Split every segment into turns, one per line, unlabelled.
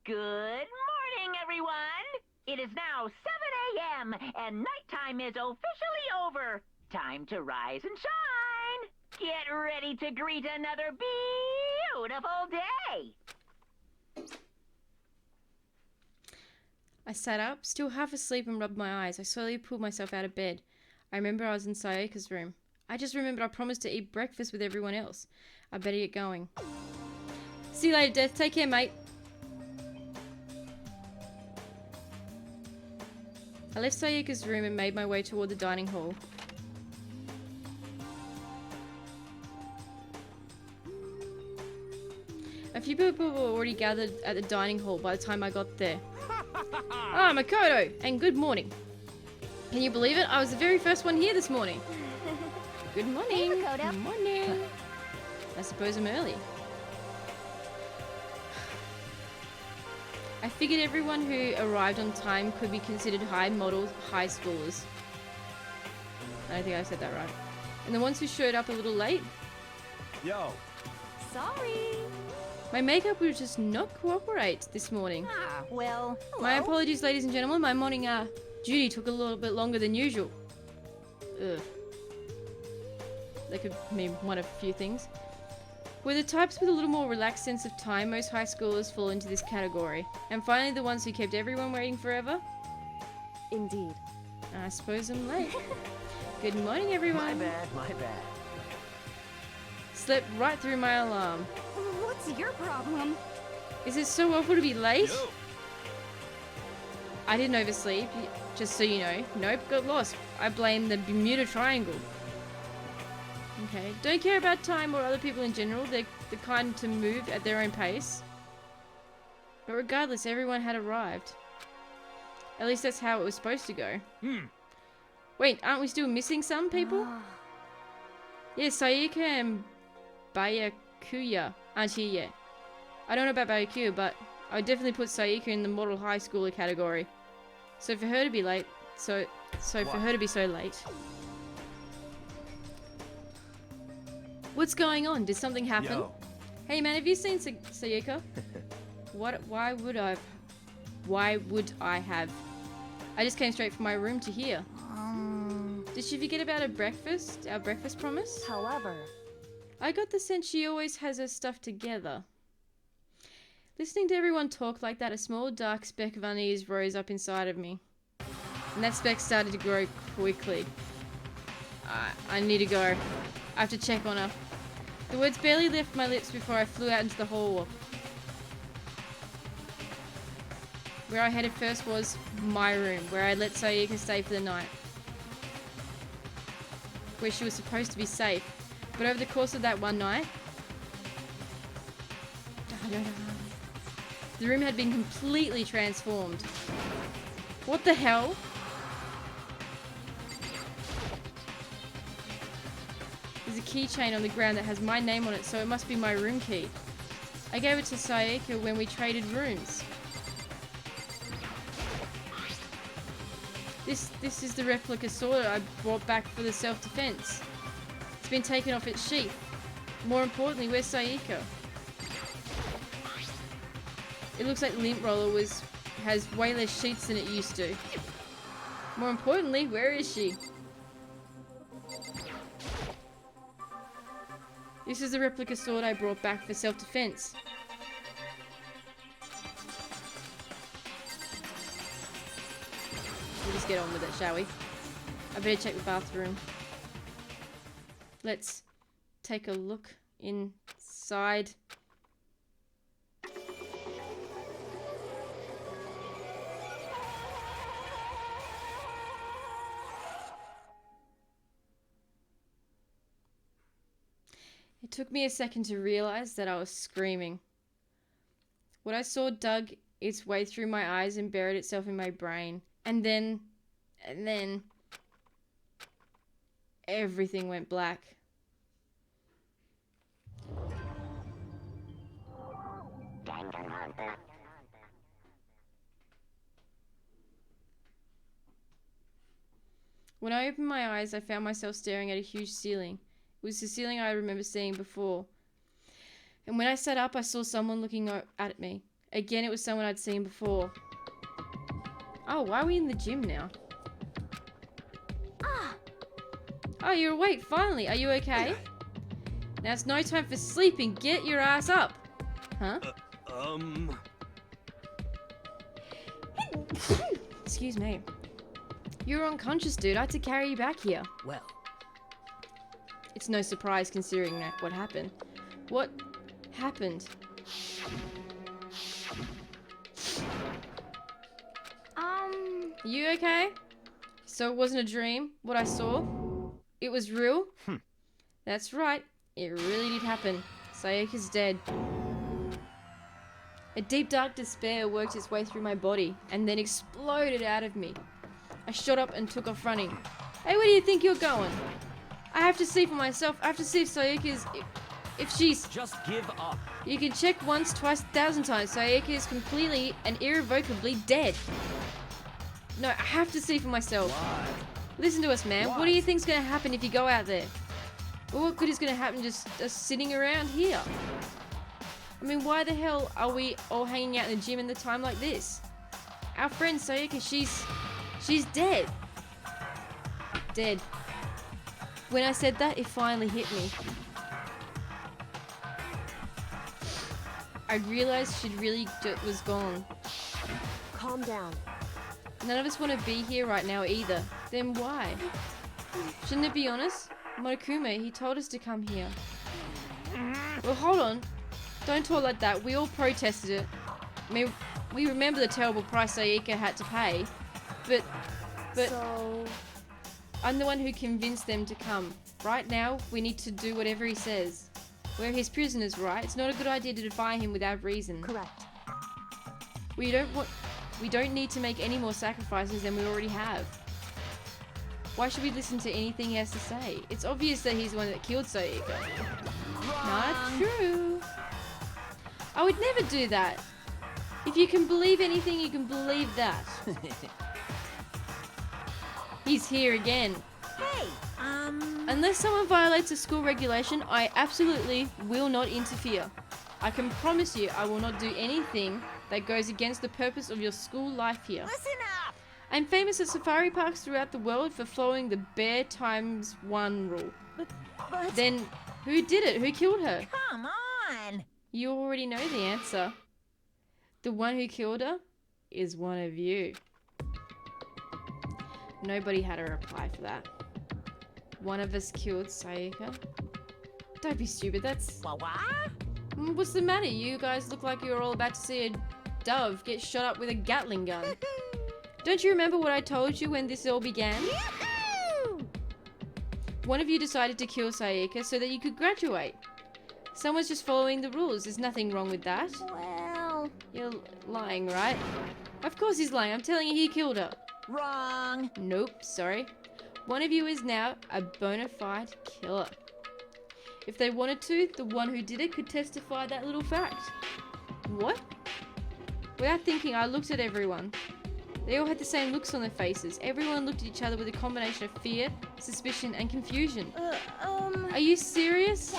Good morning, everyone. It is now 7 a.m. and nighttime is officially over. Time to rise and shine. Get ready to greet another beautiful day.
I sat up, still half asleep, and rubbed my eyes. I slowly pulled myself out of bed. I remember I was in Sayaka's room. I just remembered I promised to eat breakfast with everyone else. I better get going. See you later, Death. Take care, mate. I left Sayaka's room and made my way toward the dining hall. A few people were already gathered at the dining hall by the time I got there. Ah, Makoto, and good morning. Can you believe it? I was the very first one here this morning. Good morning.
Hey, Makoto.
Good morning. I suppose I'm early. I figured everyone who arrived on time could be considered high schoolers. I don't think I said that right. And the ones who showed up a little late?
Yo.
Sorry.
My makeup will just not cooperate this morning.
Ah, well, hello.
My apologies, ladies and gentlemen. My morning duty took a little bit longer than usual. Ugh. That could mean one of a few things. We're the types with a little more relaxed sense of time. Most high schoolers fall into this category. And finally, the ones who kept everyone waiting forever?
Indeed.
I suppose I'm late. Good morning, everyone.
My bad.
Slept right through my alarm.
What's your problem?
Is it so awful to be late?
Yo.
I didn't oversleep, just so you know. Nope, got lost. I blame the Bermuda Triangle. Okay, don't care about time or other people in general. They're the kind to move at their own pace. But regardless, everyone had arrived. At least that's how it was supposed to go. Wait, aren't we still missing some people? Yeah, Sayaka and Byakuya aren't here yet. I don't know about Byakuya, but I would definitely put Sayaka in the model high schooler category. So for her to be late, so for her to be so late. What's going on? Did something happen?
Yo.
Hey man, have you seen Sayaka? Why would I have? I just came straight from my room to here. Did she forget about our breakfast promise?
However,
I got the sense she always has her stuff together. Listening to everyone talk like that, a small dark speck of unease rose up inside of me. And that speck started to grow quickly. I need to go. I have to check on her. The words barely left my lips before I flew out into the hall. Where I headed first was my room, where I let Sayaka stay for the night. Where she was supposed to be safe. But over the course of that one night, the room had been completely transformed. What the hell? There's a keychain on the ground that has my name on it, so it must be my room key. I gave it to Sayaka when we traded rooms. This is the replica sword I brought back for the self-defense. It's been taken off its sheath. More importantly, where's Sayaka? It looks like Lint Roller has way less sheets than it used to. More importantly, where is she? This is the replica sword I brought back for self-defense. We'll just get on with it, shall we? I better check the bathroom. Let's take a look inside. It took me a second to realize that I was screaming. What I saw dug its way through my eyes and buried itself in my brain. And then, everything went black.
Danganronpa.
When I opened my eyes, I found myself staring at a huge ceiling. It was the ceiling I remember seeing before. And when I sat up, I saw someone looking at me. Again, it was someone I'd seen before. Oh, why are we in the gym now? Oh, you're awake, finally. Are you okay? Now it's no time for sleeping. Get your ass up. Huh? Excuse me. You're unconscious, dude. I had to carry you back here.
Well,
It's no surprise considering what happened. What happened? You okay? So it wasn't a dream, what I saw? It was real? That's right. It really did happen. Sayaka's dead. A deep dark despair worked its way through my body and then exploded out of me. I shot up and took off running. Hey, where do you think you're going? I have to see for myself. I have to see if Sayaka's... If she's...
just give up.
You can check once, twice, 1,000 times. Sayaka is completely and irrevocably dead. No, I have to see for myself.
Why?
Listen to us, man.
What?
What do you think's gonna happen if you go out there? Well, what good is gonna happen just sitting around here? I mean, why the hell are we all hanging out in the gym in the time like this? Our friend Sayaka, she's dead. Dead. When I said that, it finally hit me. I realized she'd really was gone.
Calm down.
None of us want to be here right now either. Then why? Shouldn't it be honest? Monokuma, he told us to come here. Well, hold on. Don't talk like that. We all protested it. I mean, we remember the terrible price Sayaka had to pay. But
So...
I'm the one who convinced them to come. Right now, we need to do whatever he says. We're his prisoners, right? It's not a good idea to defy him without reason.
Correct.
We don't need to make any more sacrifices than we already have. Why should we listen to anything he has to say? It's obvious that he's the one that killed Sayaka. Not true. I would never do that. If you can believe anything, you can believe that. He's here again.
Hey,
Unless someone violates a school regulation, I absolutely will not interfere. I can promise you I will not do anything that goes against the purpose of your school life here.
listen up.
I'm famous at safari parks throughout the world for following the bear times one rule.
But
Then, who did it? Who killed her?
come on.
You already know the answer. The one who killed her is one of you. Nobody had a reply for that. One of us killed Sayaka. Don't be stupid, that's...
What?
What's the matter? You guys look like you're all about to see a dove get shot up with a Gatling gun. Don't you remember what I told you when this all began?
Yahoo!
One of you decided to kill Sayaka so that you could graduate. Someone's just following the rules. There's nothing wrong with that.
Well,
You're lying, right? Of course he's lying. I'm telling you he killed her.
wrong.
Nope, sorry. One of you is now a bona fide killer. If they wanted to, the one who did it could testify that little fact. What? Without thinking, I looked at everyone. They all had the same looks on their faces. Everyone looked at each other with a combination of fear, suspicion, and confusion. Are you serious?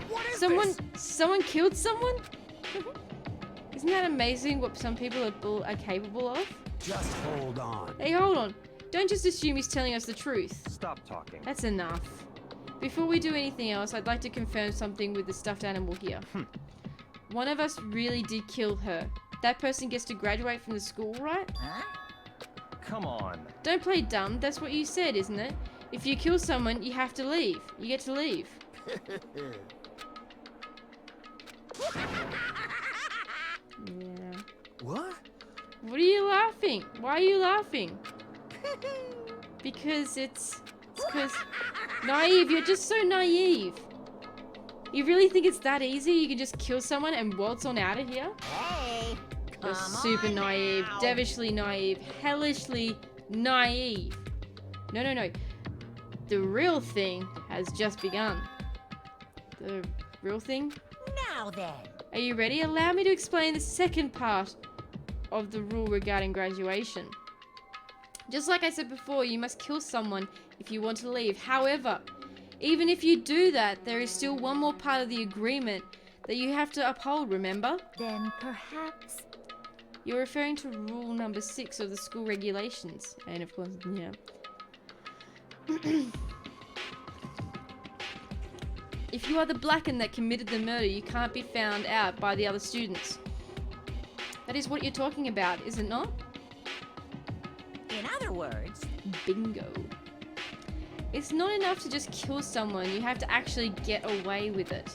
What is
Someone killed someone? Isn't that amazing what some people are capable of?
Just hold on.
Hey, hold on. Don't just assume he's telling us the truth.
Stop talking.
That's enough. Before we do anything else, I'd like to confirm something with the stuffed animal here. One of us really did kill her. That person gets to graduate from the school, right?
Huh?
Come on.
Don't play dumb. That's what you said, isn't it? If you kill someone, you have to leave. You get to leave. Yeah.
What?
What are you laughing? Why are you laughing? Because it's because naive. You're just so naive. You really think it's that easy? You can just kill someone and waltz on out of here?
Hey,
You're
come
super
on
naive,
now.
devilishly naive, hellishly naive. No. The real thing has just begun. The real thing?
Now then.
Are you ready? Allow me to explain the second part of the rule regarding graduation. Just like I said before, you must kill someone if you want to leave. However, even if you do that, there is still one more part of the agreement that you have to uphold, remember?
Then perhaps
You're referring to rule number 6 of the school regulations. And of course, yeah. If you are the Blacken that committed the murder, you can't be found out by the other students. That is what you're talking about, is it not?
In other words,
Bingo. It's not enough to just kill someone, you have to actually get away with it.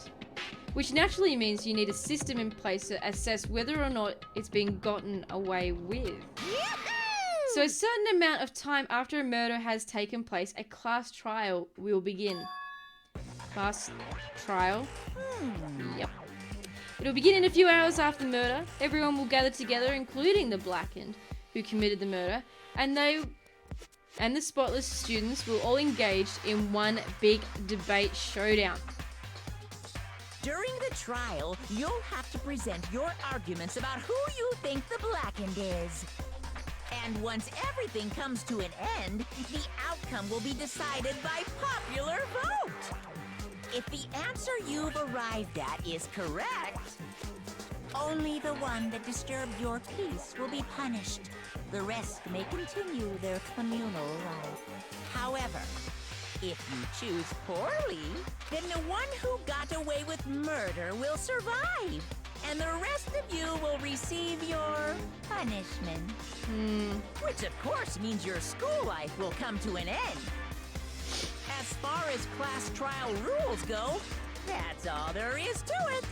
Which naturally means you need a system in place to assess whether or not it's been gotten away with. So a certain amount of time after a murder has taken place, a class trial will begin. Class trial? Yep. It'll begin in a few hours after the murder. Everyone will gather together, including the Blackened, who committed the murder, and the spotless students will all engage in one big debate showdown.
during the trial, you'll have to present your arguments about who you think the Blackened is. And once everything comes to an end, the outcome will be decided by popular vote. If the answer you've arrived at is correct, only the one that disturbed your peace will be punished. The rest may continue their communal life. However, if you choose poorly, then the one who got away with murder will survive, and the rest of you will receive your punishment. Which of course means your school life will come to an end. As far as class trial rules go, that's all there is to it.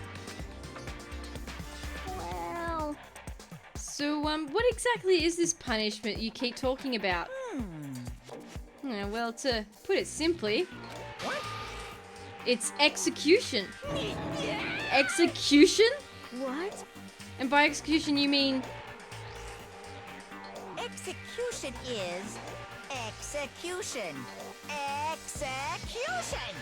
Well,
So, what exactly is this punishment you keep talking about? Well, to put it simply,
What?
it's execution. Execution?
what?
And by execution you mean...
Execution is execution. Execution!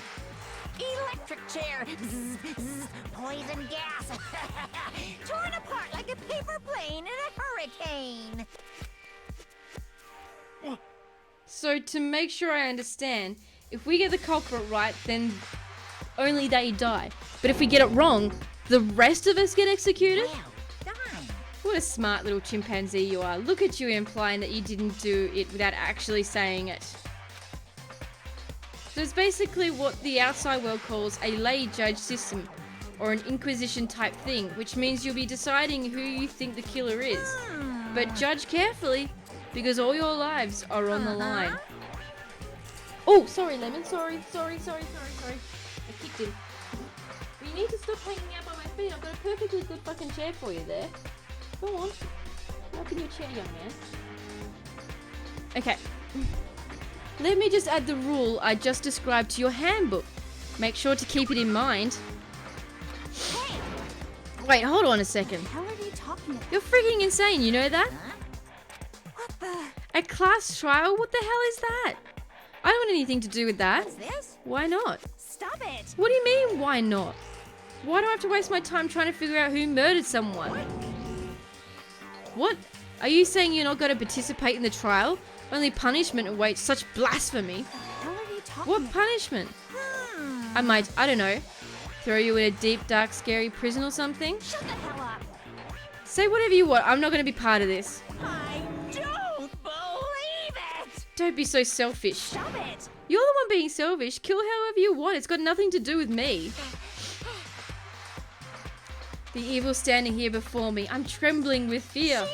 Electric chair. Zzz, zzz, poison gas. Torn apart like a paper plane in a hurricane.
So, to make sure I understand, if we get the culprit right, then only they die. But if we get it wrong, the rest of us get executed?
Well done.
What a smart little chimpanzee you are. Look at you implying that you didn't do it without actually saying it. So it's basically what the outside world calls a lay judge system, or an inquisition type thing, which means you'll be deciding who you think the killer is. But judge carefully, because all your lives are on the line. Oh, sorry, Lemon. Sorry. I kicked him. But you need to stop hanging out by my feet. I've got a perfectly good fucking chair for you there. Go on. Walk in your chair, young man. Okay. Let me just add the rule I just described to your handbook. Make sure to keep it in mind.
Hey!
Wait, hold on a second.
How are you talking about?
You're freaking insane, you know that?
What the?
A class trial? What the hell is that? I don't want anything to do with that.
What's this?
Why not?
Stop it!
What do you mean, why not? Why do I have to waste my time trying to figure out who murdered someone? What? Are you saying you're not going to participate in the trial? Only punishment awaits. Such blasphemy.
How are you talking
What
about?
punishment? I might, I don't know, throw you in a deep, dark, scary prison or something?
Shut the hell up!
Say whatever you want. I'm not going to be part of this.
I don't believe it!
Don't be so selfish.
Stop it!
You're the one being selfish. Kill however you want. It's got nothing to do with me. The evil standing here before me. I'm trembling with fear.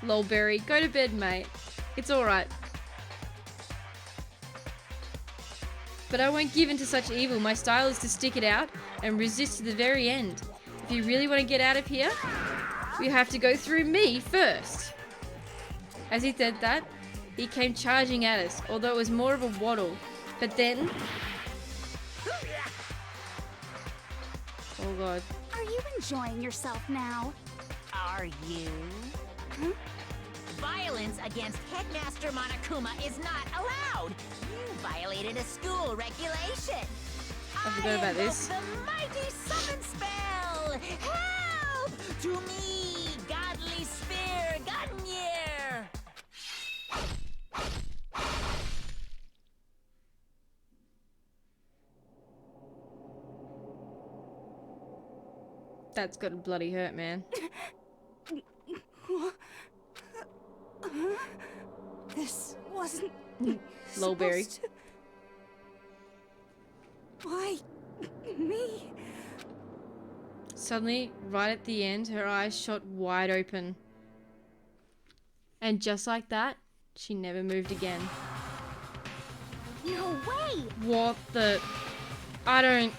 Lolberry, go to bed, mate. It's alright. But I won't give in to such evil. My style is to stick it out and resist to the very end. If you really want to get out of here, you have to go through me first. As he said that, he came charging at us, although it was more of a waddle. But then... Oh god.
Are you enjoying yourself now?
Are you? Violence against Headmaster Monokuma is not allowed. You violated a school regulation.
I forgot about this.
The mighty summon spell. Help to me, godly spear, Gunyear.
That's gotta bloody hurt, man.
This wasn't
Lowberry.
supposed to... Why me?
Suddenly, right at the end, her eyes shot wide open. And just like that, she never moved again.
No way!
What the... I don't...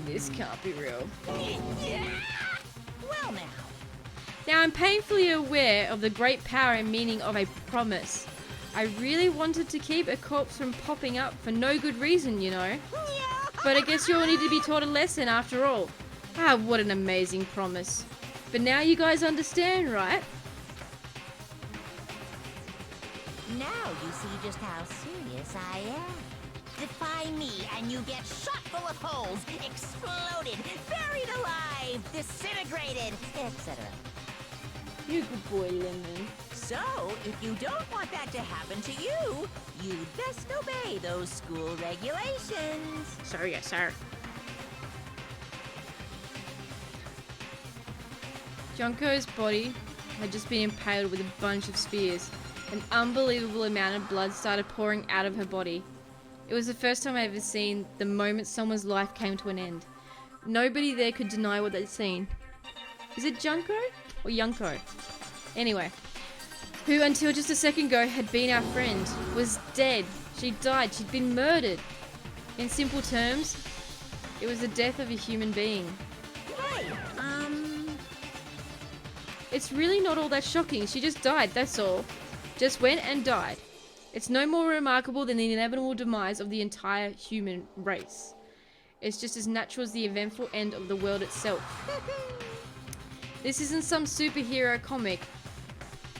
This can't be real.
Well now.
Now, I'm painfully aware of the great power and meaning of a promise. I really wanted to keep a corpse from popping up for no good reason, you know. But I guess you all need to be taught a lesson after all. Ah, what an amazing promise. But now you guys understand, right?
Now you see just how serious I am. Defy me and you get shot full of holes, exploded, buried alive, disintegrated, etc.
You good boy, Lemon.
So, if you don't want that to happen to you, you'd best obey those school regulations.
Sir, yes, sir. Junko's body had just been impaled with a bunch of spears. An unbelievable amount of blood started pouring out of her body. It was the first time I ever seen the moment someone's life came to an end. Nobody there could deny what they'd seen. Is it Junko or Yunko? Anyway, who until just a second ago had been our friend, was dead. She died. She'd been murdered. In simple terms, it was the death of a human being.
Hey,
It's really not all that shocking. She just died, that's all. Just went and died. It's no more remarkable than the inevitable demise of the entire human race. It's just as natural as the eventful end of the world itself. This isn't some superhero comic.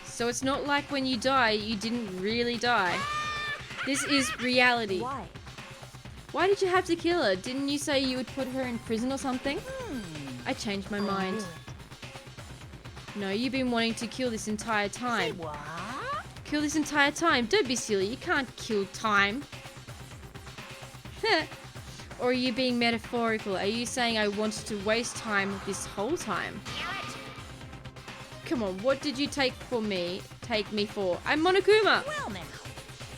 So it's not like when you die, you didn't really die. This is reality.
Why?
Why did you have to kill her? Didn't you say you would put her in prison or something? I changed my mind. No, you've been wanting to kill this entire time.
what?
Kill this entire time. Don't be silly. You can't kill time. Or are you being metaphorical? Are you saying I wanted to waste time this whole time? Come on, what did you take me for? I'm Monokuma!
Well now.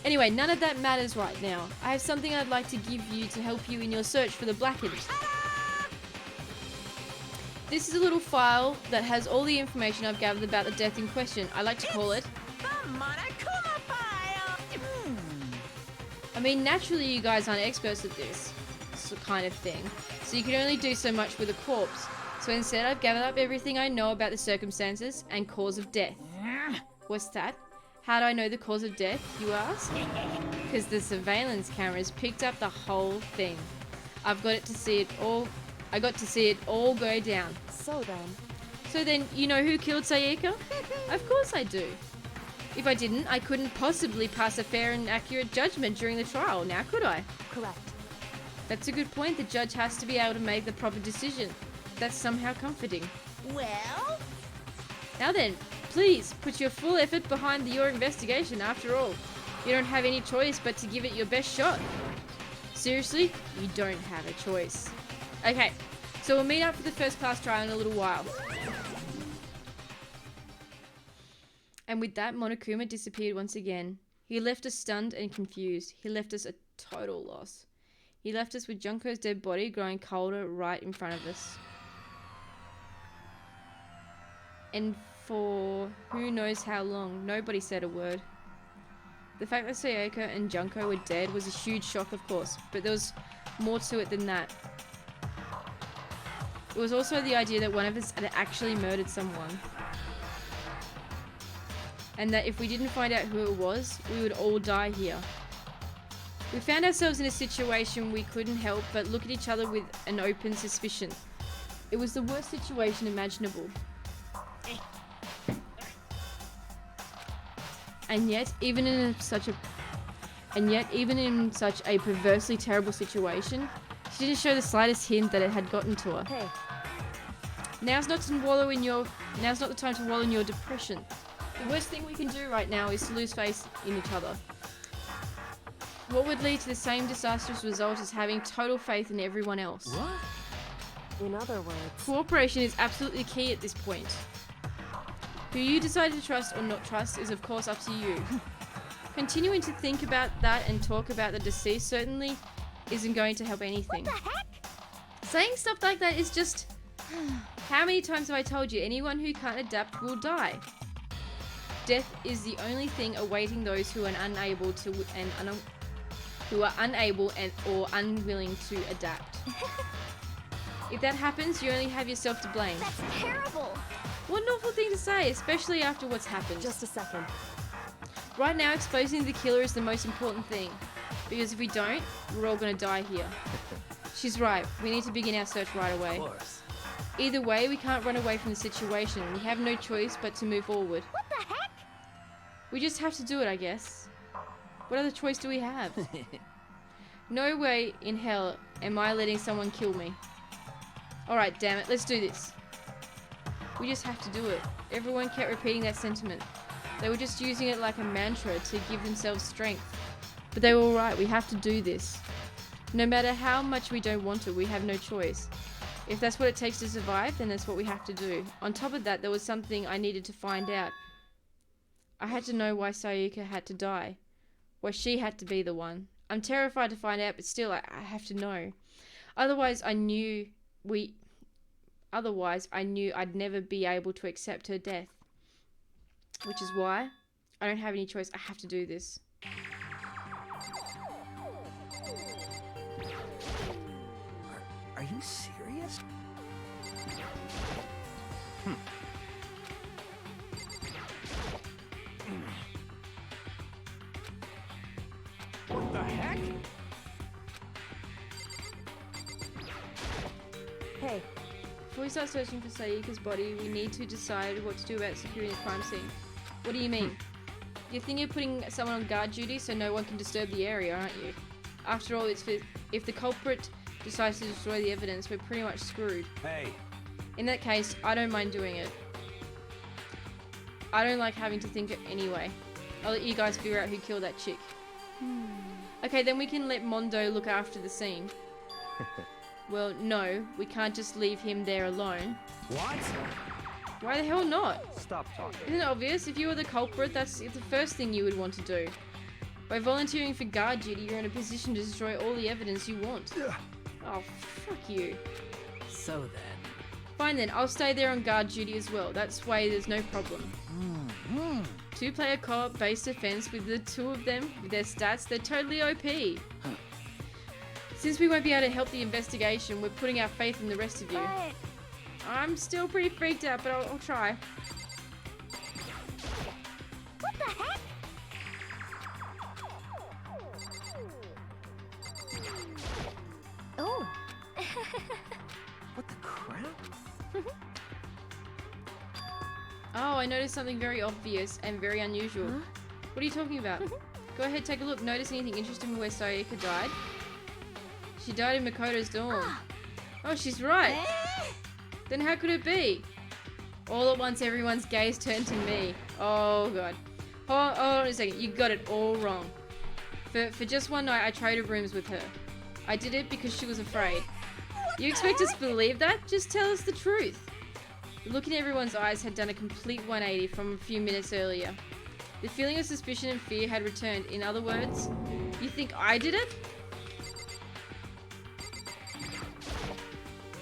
Anyway, none of that matters right now. I have something I'd like to give you to help you in your search for the Blackened. This is a little file that has all the information I've gathered about the death in question. I like to call it.
The Monokuma file.
I mean, naturally you guys aren't experts at this kind of thing, so you can only do so much with a corpse. So instead I've gathered up everything I know about the circumstances and cause of death. What's that? How do I know the cause of death, you ask? Because the surveillance cameras picked up the whole thing. I got to see it all go down.
So then,
You know who killed Sayaka? Of course I do. If I didn't, I couldn't possibly pass a fair and accurate judgment during the trial, now could I?
correct.
That's a good point. The judge has to be able to make the proper decision. That's somehow comforting.
Well,
Now then, please put your full effort behind your investigation. After all, you don't have any choice but to give it your best shot. Seriously, you don't have a choice. Okay, so we'll meet up for the first class trial in a little while. And with that, Monokuma disappeared once again. He left us stunned and confused. He left us a total loss. He left us with Junko's dead body growing colder right in front of us. And for who knows how long, nobody said a word. The fact that Sayaka and Junko were dead was a huge shock, of course, but there was more to it than that. It was also the idea that one of us had actually murdered someone. And that if we didn't find out who it was, we would all die here. We found ourselves in a situation we couldn't help but look at each other with an open suspicion. It was the worst situation imaginable. And yet, even in such a perversely terrible situation, she didn't show the slightest hint that it had gotten to her.
Hey,
Now's not the time to wallow in your depression. The worst thing we can do right now is to lose faith in each other. What would lead to the same disastrous result as having total faith in everyone else?
What?
In other words,
Cooperation is absolutely key at this point. Who you decide to trust or not trust is of course up to you. Continuing to think about that and talk about the deceased certainly isn't going to help anything.
What the heck?
Saying stuff like that is just... How many times have I told you anyone who can't adapt will die? Death is the only thing awaiting those who are unable to or unwilling to adapt. If that happens, you only have yourself to blame.
That's terrible.
What an awful thing to say, especially after what's happened.
just a second.
Right now, exposing the killer is the most important thing. Because if we don't, we're all gonna die here. She's right, we need to begin our search right away.
Of course.
Either way, we can't run away from the situation. We have no choice but to move forward.
What the heck?
We just have to do it, I guess. What other choice do we have? No way in hell am I letting someone kill me. Alright, damn it, let's do this. We just have to do it. Everyone kept repeating that sentiment. They were just using it like a mantra to give themselves strength. But they were alright, we have to do this. No matter how much we don't want to, we have no choice. If that's what it takes to survive, then that's what we have to do. On top of that, there was something I needed to find out. I had to know why Sayaka had to die. Why she had to be the one. I'm terrified to find out, but still, I have to know. Otherwise, I knew I'd never be able to accept her death. Which is why I don't have any choice. I have to do this.
Are you serious? What the heck?
Hey,
Before we start searching for Sayaka's body, we need to decide what to do about securing the crime scene. What do you mean? You're thinking of putting someone on guard duty so no one can disturb the area, aren't you? After all, if the culprit decides to destroy the evidence, we're pretty much screwed.
Hey,
In that case, I don't mind doing it. I don't like having to think it anyway. I'll let you guys figure out who killed that chick. Okay, then we can let Mondo look after the scene. Well, no, we can't just leave him there alone.
what?
Why the hell not?
Stop talking.
Isn't it obvious? If you were the culprit, that's the first thing you would want to do. By volunteering for guard duty, you're in a position to destroy all the evidence you want. Oh, fuck you.
So then.
Fine then, I'll stay there on guard duty as well. That's way there's no problem. Two-player co-op based defense with the two of them, with their stats, they're totally OP. Since we won't be able to help the investigation, we're putting our faith in the rest of you.
But
I'm still pretty freaked out, but I'll try.
what the heck? Oh.
What the crap?
Oh, I noticed something very obvious and very unusual.
Huh?
What are you talking about? Go ahead, take a look. Notice anything interesting where Sayaka died? She died in Makoto's dorm. Oh, she's right. Then how could it be? All at once, everyone's gaze turned to me. Oh, God. Hold on a second. You got it all wrong. For just one night, I traded rooms with her. I did it because she was afraid. You expect us to believe that? Just tell us the truth. The look in everyone's eyes had done a complete 180 from a few minutes earlier. The feeling of suspicion and fear had returned. In other words, you think I did it?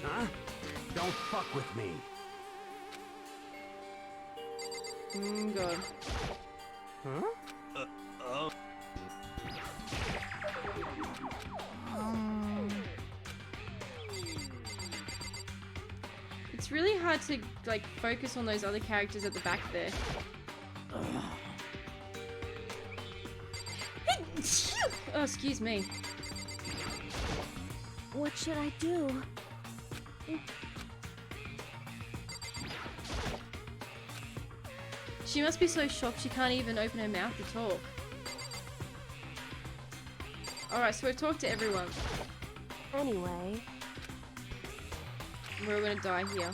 Huh? Don't fuck with me.
God.
Huh?
It's really hard to, like, focus on those other characters at the back there. Oh, excuse me.
What should I do?
She must be so shocked she can't even open her mouth to talk. Alright, so we've talked to everyone.
anyway.
We're all gonna die here.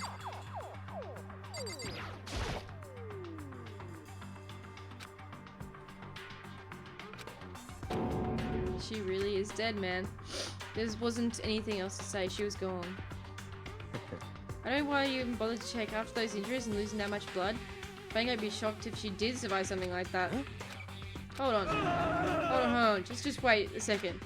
She really is dead, man. There wasn't anything else to say. She was gone. I don't know why you even bothered to check after those injuries and losing that much blood. I think I'd be shocked if she did survive something like that. Hold on. Hold on. Just wait a second.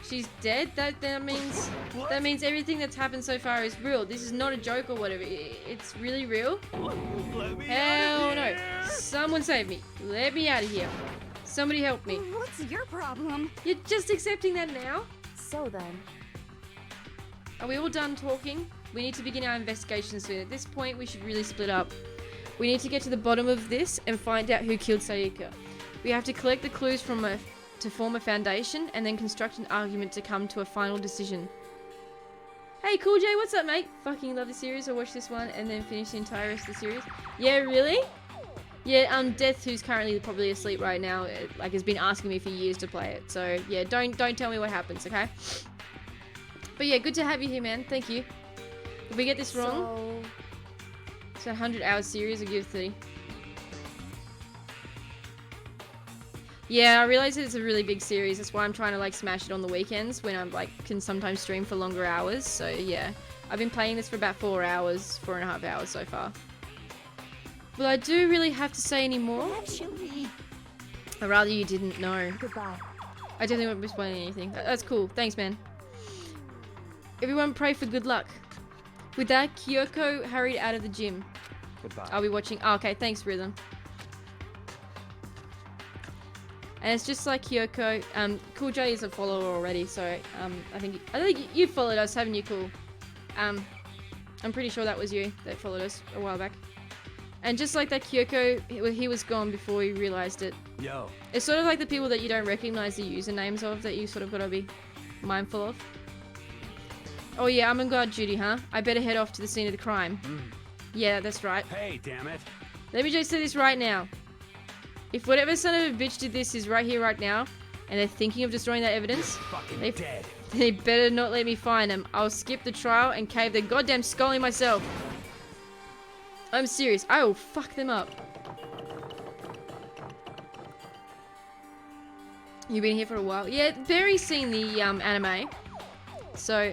She's dead? That means everything that's happened so far is real. This is not a joke or whatever. It's really real? Hell no. Someone save me. Let me out of here. Somebody help me.
What's your problem?
You're just accepting that now?
So then,
Are we all done talking? We need to begin our investigation soon. At this point, we should really split up. We need to get to the bottom of this and find out who killed Sayaka. We have to collect the clues to form a foundation and then construct an argument to come to a final decision. Hey, Cool J, what's up, mate? Fucking love the series. I'll watch this one and then finish the entire rest of the series. Yeah, really? Yeah, Death, who's currently probably asleep right now, has been asking me for years to play it. So, yeah, don't tell me what happens, okay? But yeah, good to have you here, man. Thank you. If we get this wrong, it's a 100-hour series. I'll give 30. Yeah, I realize that it's a really big series. That's why I'm trying to smash it on the weekends when I'm can sometimes stream for longer hours. So yeah, I've been playing this for about 4.5 hours so far. Well, I do really have to say any more.
Actually,
I'd rather you didn't know.
goodbye.
I definitely won't be spoiling anything. That's cool. Thanks, man. Everyone pray for good luck. With that, Kyoko hurried out of the gym.
Goodbye.
I'll be watching. Oh, okay, thanks, Rhythm. And it's just like Kyoko. Cool J is a follower already, so I think you followed us, haven't you, Cool? I'm pretty sure that was you that followed us a while back. And just like that, Kyoko, he was gone before he realized it.
Yo.
It's sort of like the people that you don't recognize the usernames of that you sort of gotta be mindful of. Oh yeah, I'm on guard duty, huh? I better head off to the scene of the crime. Yeah, that's right.
Hey, damn it.
Let me just say this right now. If whatever son of a bitch did this is right here, right now, and they're thinking of destroying that evidence,
Fucking dead.
they better not let me find them. I'll skip the trial and cave their goddamn skull in myself. I'm serious. I will fuck them up. You've been here for a while? Yeah, Barry's seen the anime. So,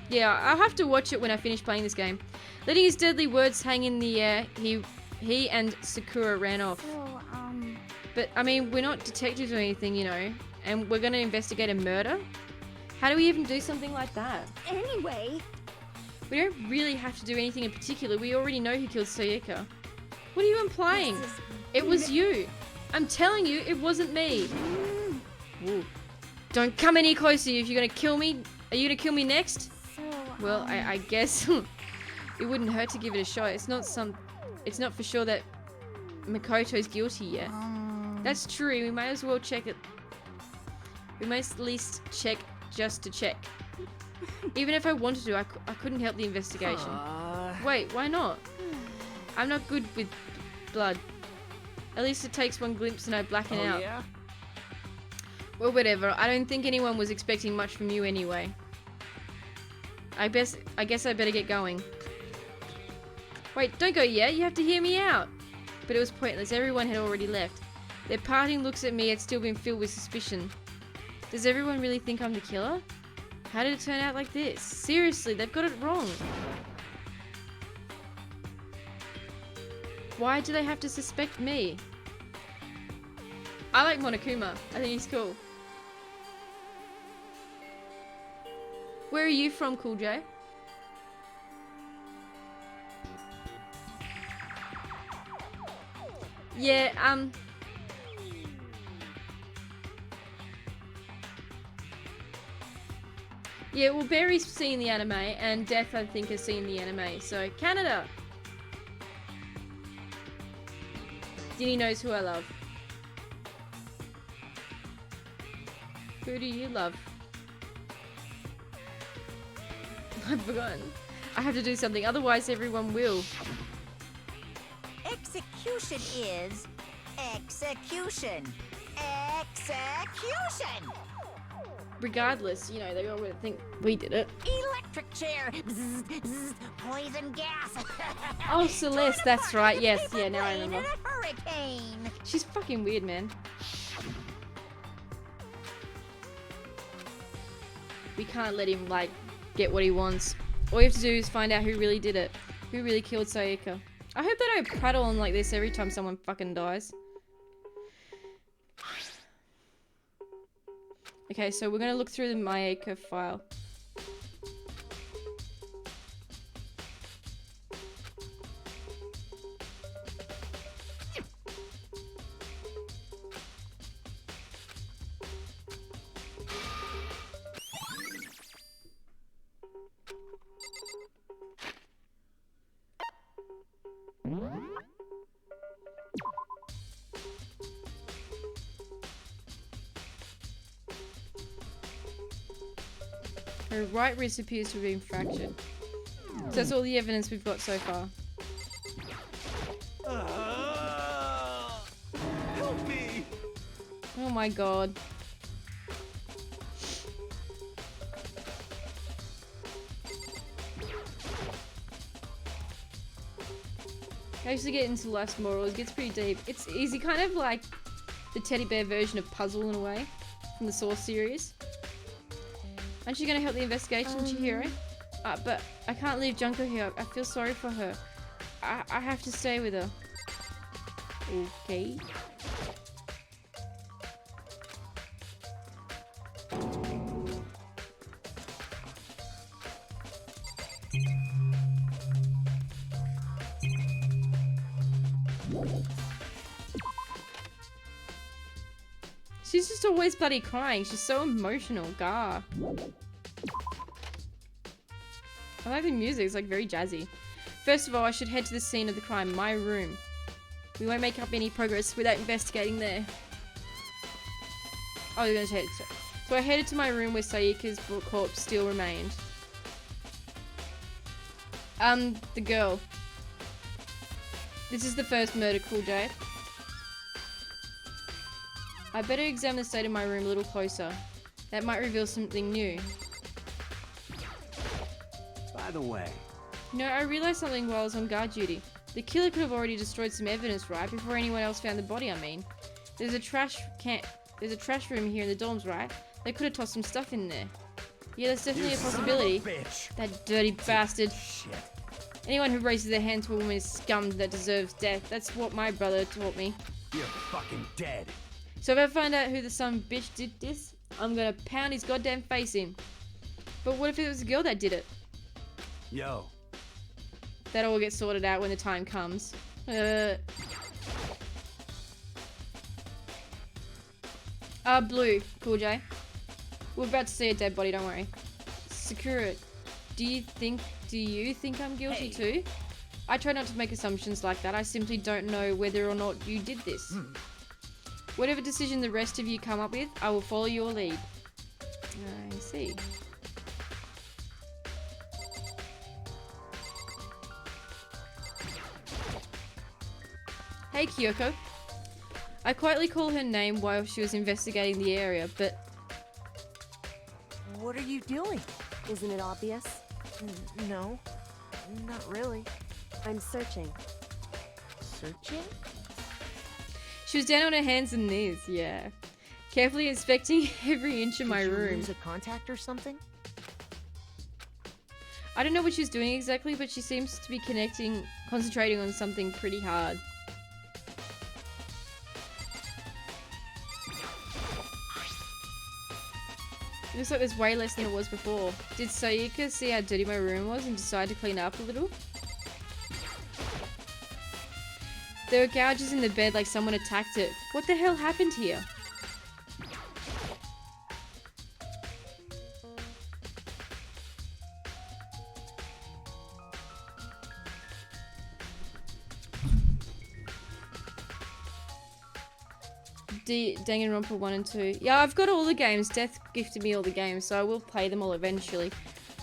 yeah, I'll have to watch it when I finish playing this game. Letting his deadly words hang in the air, he and Sakura ran off.
So,
But, I mean, we're not detectives or anything, you know, and we're gonna investigate a murder? How do we even do something like that?
anyway,
We don't really have to do anything in particular. We already know who killed Sayaka. What are you implying?
this is-
It was you. I'm telling you, it wasn't me. Ooh. Don't come any closer if you're gonna kill me. Are you gonna kill me next?
so,
Well, I guess it wouldn't hurt to give it a shot. It's not for sure that Makoto's guilty yet. That's true. We may as well check it. We must at least check just to check. Even if I wanted to, I couldn't help the investigation. Wait, why not? I'm not good with blood. At least it takes one glimpse and I blacken out.
Yeah?
Well, whatever. I don't think anyone was expecting much from you anyway. I guess I better get going. Wait, don't go yet. You have to hear me out. But it was pointless. Everyone had already left. Their parting looks at me had still been filled with suspicion. Does everyone really think I'm the killer? How did it turn out like this? Seriously, they've got it wrong. Why do they have to suspect me? I like Monokuma. I think he's cool. Where are you from, Cool J? Yeah, yeah, well, Barry's seen the anime, and Death, I think, has seen the anime. So, Canada! Dinny knows who I love. Who do you love? I've forgotten. I have to do something, otherwise everyone will.
execution is execution. Execution!
Regardless, you know, they all would think we did it.
Electric chair. Bzz, bzz, poison gas.
Oh, Celeste, that's right. Yes,
Paper
yeah, now I
plane
remember.
in a hurricane.
She's fucking weird, man. We can't let him, like, get what he wants. All you have to do is find out who really did it. Who really killed Sayaka. I hope they don't prattle on like this every time someone fucking dies. Okay, so we're gonna look through the Mayaka file. Her right wrist appears to have been fractured. So that's all the evidence we've got so far.
Help me!
Oh my god. I usually get into life's morals. It gets pretty deep. It's easy, kind of like the teddy bear version of Puzzle in a way, from the Source series. Aren't you gonna help the investigation, Chihiro? But I can't leave Junko here. I feel sorry for her. I have to stay with her. Okay. She's just always bloody crying. She's so emotional. Gah. I like the music. It's like very jazzy. First of all, I should head to the scene of the crime. My room. We won't make up any progress without investigating there. Oh, you're going to head. So I headed to my room where Sayaka's corpse still remained. The girl. This is the first murder, Cool J. I better examine the state of my room a little closer. That might reveal something new.
By the way,
You know, I realized something while I was on guard duty. The killer could have already destroyed some evidence, right? Before anyone else found the body, I mean. There's a trash room here in the dorms, right? They could have tossed some stuff in there. Yeah, that's definitely a possibility.
bitch.
That dirty bastard.
Shit.
Anyone who raises their hand to a woman is scum that deserves death. That's what my brother taught me.
You're fucking dead.
So if I find out who the son of a bitch did this, I'm gonna pound his goddamn face in. But what if it was a girl that did it?
Yo.
That all gets sorted out when the time comes. Blue. Cool J. We're about to see a dead body, don't worry. Sakura, do you think I'm guilty too? I try not to make assumptions like that. I simply don't know whether or not you did this. Whatever decision the rest of you come up with, I will follow your lead. I see. Hey Kyoko. I quietly call her name while she was investigating the area, but...
What are you doing? Isn't it obvious?
No, not really.
I'm searching.
Searching?
She was down on her hands and knees, yeah. Carefully inspecting every inch of my
Did you
room.
lose a contact or something?
I don't know what she's doing exactly, but she seems to be concentrating on something pretty hard. It looks like there's way less than it was before. Did Sayaka see how dirty my room was and decide to clean it up a little? There were gouges in the bed like someone attacked it. What the hell happened here? Danganronpa 1 and 2. Yeah, I've got all the games. Death gifted me all the games, so I will play them all eventually.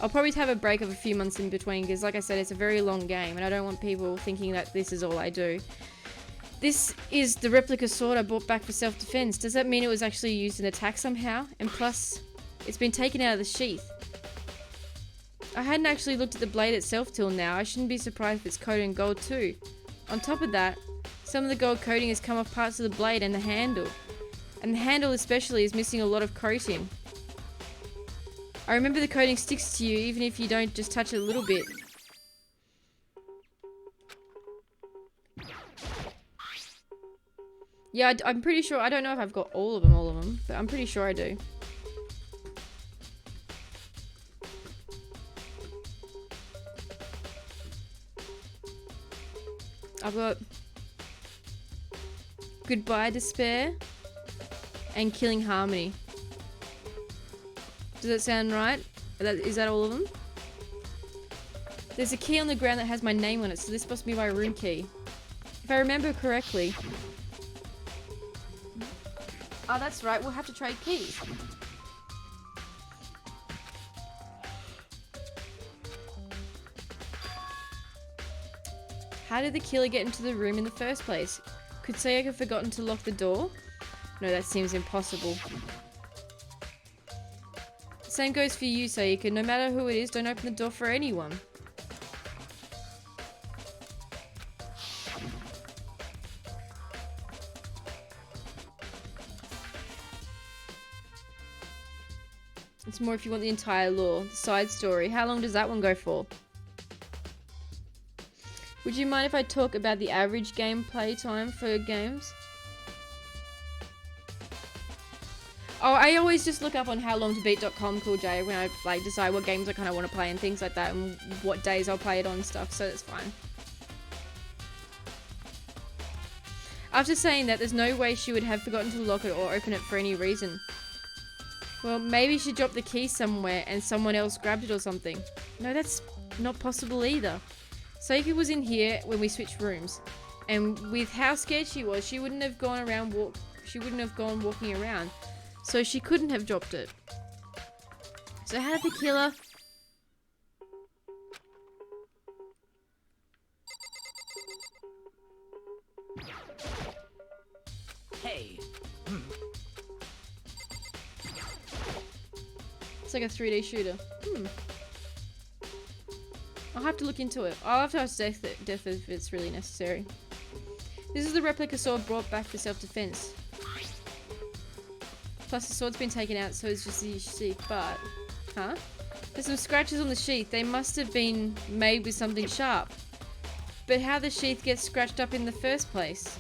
I'll probably have a break of a few months in between, because like I said, it's a very long game, and I don't want people thinking that this is all I do. This is the replica sword I bought back for self-defense. Does that mean it was actually used in attack somehow? And plus, it's been taken out of the sheath. I hadn't actually looked at the blade itself till now. I shouldn't be surprised if it's coated in gold too. On top of that, some of the gold coating has come off parts of the blade and the handle. And the handle especially is missing a lot of coating. I remember the coating sticks to you even if you don't just touch it a little bit. Yeah, I'm pretty sure. I don't know if I've got all of them, but I'm pretty sure I do. I've got Goodbye Despair and Killing Harmony. Does that sound right? Is that all of them? There's a key on the ground that has my name on it, so this must be my room key. If I remember correctly. Oh, that's right. We'll have to trade keys. How did the killer get into the room in the first place? Could Sayaka have forgotten to lock the door? No, that seems impossible. The same goes for you, Sayaka. No matter who it is, don't open the door for anyone. It's more if you want the entire lore. The side story. How long does that one go for? Would you mind if I talk about the average gameplay time for games? Oh, I always just look up on howlongtobeat.com, Cool J, when I like decide what games I kind of want to play and things like that, and what days I'll play it on and stuff, so that's fine. After saying that, there's no way she would have forgotten to lock it or open it for any reason. Well, maybe she dropped the key somewhere and someone else grabbed it or something. No, that's not possible either. Sayaka was in here when we switched rooms, and with how scared she was, she wouldn't have gone walking around, so she couldn't have dropped it. So how did the killer?
Hey.
It's like a 3D shooter. I'll have to look into it. I'll have to ask Death if it's really necessary. This is the replica sword brought back for self-defense. Plus the sword's been taken out, so it's just the sheath, but... Huh? There's some scratches on the sheath. They must have been made with something sharp. But how the sheath gets scratched up in the first place?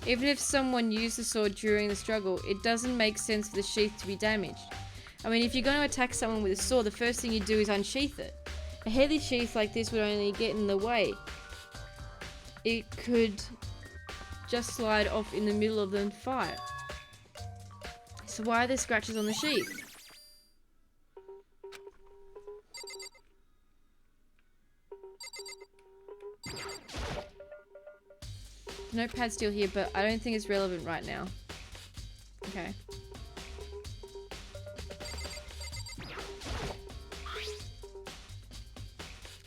Even if someone used the sword during the struggle, it doesn't make sense for the sheath to be damaged. I mean, if you're going to attack someone with a sword, the first thing you do is unsheath it. A heavy sheath like this would only get in the way. It could just slide off in the middle of the fight. So why are there scratches on the sheath? The notepad's still here, but I don't think it's relevant right now. Okay.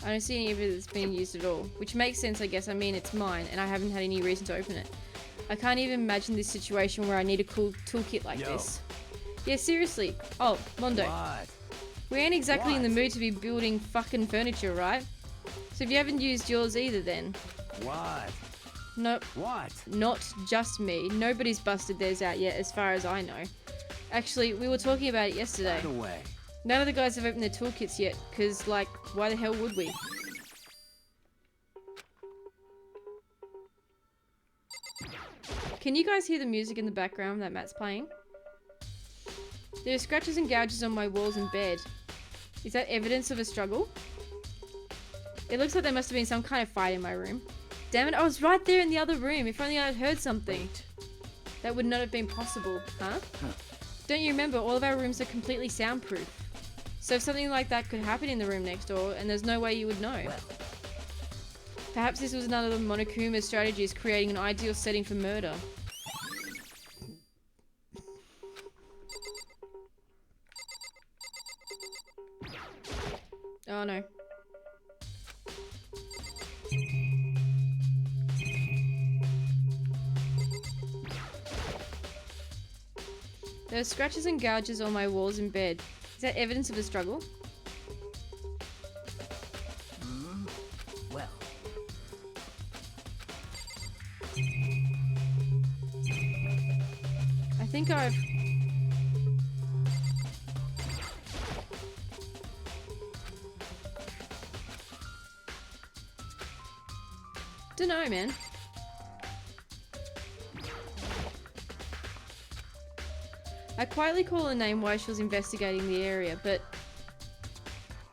I don't see any of it that's being used at all, which makes sense, I guess. I mean, it's mine, and I haven't had any reason to open it. I can't even imagine this situation where I need a cool toolkit like this. Yeah, seriously. Oh, Mondo.
What?
We ain't exactly in the mood to be building fucking furniture, right? So if you haven't used yours either, then...
What?
Nope.
What?
Not just me. Nobody's busted theirs out yet, as far as I know. Actually, we were talking about it yesterday.
By the way.
None of the guys have opened their toolkits yet, because, like, why the hell would we? Can you guys hear the music in the background that Matt's playing? There are scratches and gouges on my walls and bed. Is that evidence of a struggle? It looks like there must have been some kind of fight in my room. Damn it, I was right there in the other room. If only I had heard something.
Wait.
That would not have been possible, huh? Don't you remember, all of our rooms are completely soundproof. So if something like that could happen in the room next door, and there's no way you would know.
Well.
Perhaps this was another of Monokuma's strategies, creating an ideal setting for murder. Oh no. There are scratches and gouges on my walls in bed. Is that evidence of a struggle?
Well.
I think I've... to know, man. I quietly call her name while she was investigating the area, but...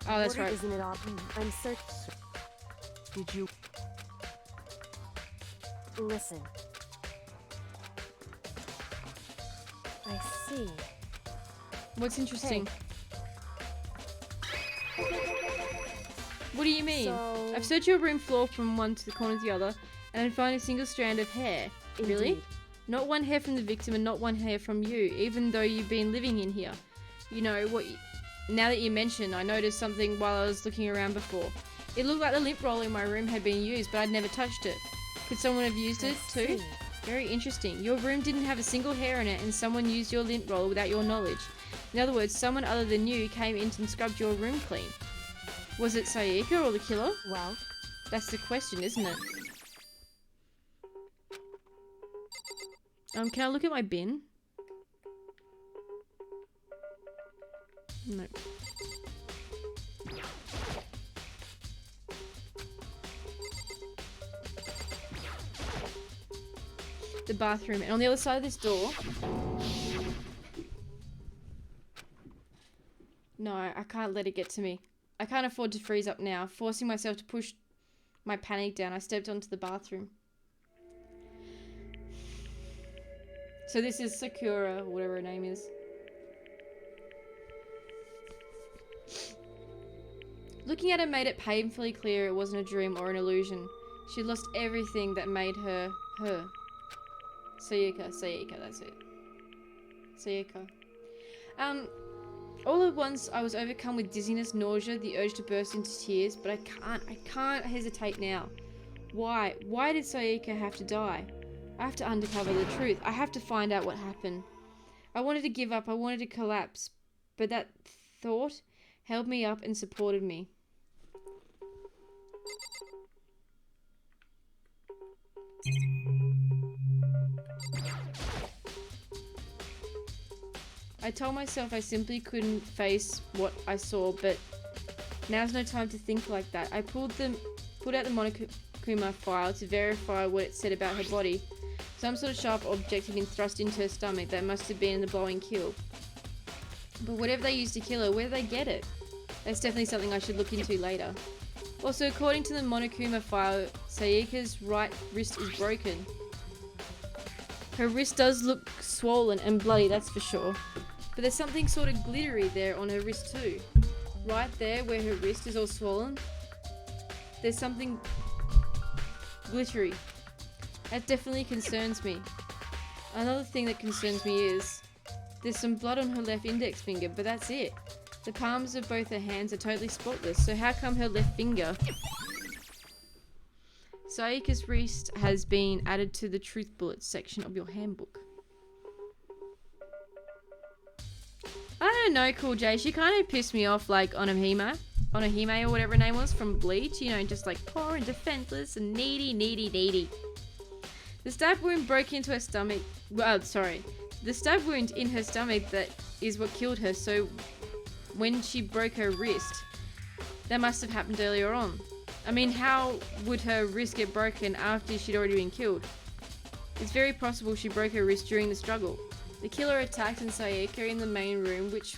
Oh, that's right.
Isn't it obvious? I'm searching.
Did you...
Listen. I see.
What's interesting? What do you mean?
So-
I've searched your room floor from one to the corner to the other, and I find a single strand of hair. Really?
Indeed.
Not one hair from the victim and not one hair from you, even though you've been living in here. You know, now that you mention, I noticed something while I was looking around before. It looked like the lint roller in my room had been used, but I'd never touched it. Could someone have used it too?
see.
Very interesting. Your room didn't have a single hair in it, and someone used your lint roller without your knowledge. In other words, someone other than you came in and scrubbed your room clean. Was it Sayaka or the killer?
Well,
That's the question, isn't it? Can I look at my bin? No. The bathroom, and on the other side of this door... No, I can't let it get to me. I can't afford to freeze up now. Forcing myself to push my panic down, I stepped onto the bathroom. So this is Sakura, or whatever her name is. Looking at her made it painfully clear it wasn't a dream or an illusion. She'd lost everything that made her, her. Sayaka, that's it. Sayaka. All at once I was overcome with dizziness, nausea, the urge to burst into tears, but I can't hesitate now. Why? Why did Sayaka have to die? I have to uncover the truth. I have to find out what happened. I wanted to give up, I wanted to collapse, but that thought held me up and supported me. I told myself I simply couldn't face what I saw, but now's no time to think like that. I pulled out the Monokuma file to verify what it said about her body. Some sort of sharp object had been thrust into her stomach that must have been the blowing kill. But whatever they used to kill her, where did they get it? That's definitely something I should look into later. Also, according to the Monokuma file, Sayaka's right wrist is broken. Her wrist does look swollen and bloody, that's for sure. But there's something sort of glittery there on her wrist too. Right there where her wrist is all swollen, there's something glittery. That definitely concerns me. Another thing that concerns me is there's some blood on her left index finger, but that's it. The palms of both her hands are totally spotless, so how come her left finger? Sayaka's wrist has been added to the truth bullets section of your handbook. I don't know, Cool J. She kind of pissed me off, like Onahime or whatever her name was from Bleach. You know, just like poor and defenseless and needy. The stab wound broke into her stomach. The stab wound in her stomach that is what killed her. So when she broke her wrist, that must have happened earlier on. I mean, how would her wrist get broken after she'd already been killed? It's very possible she broke her wrist during the struggle. The killer attacked Sayaka in the main room, which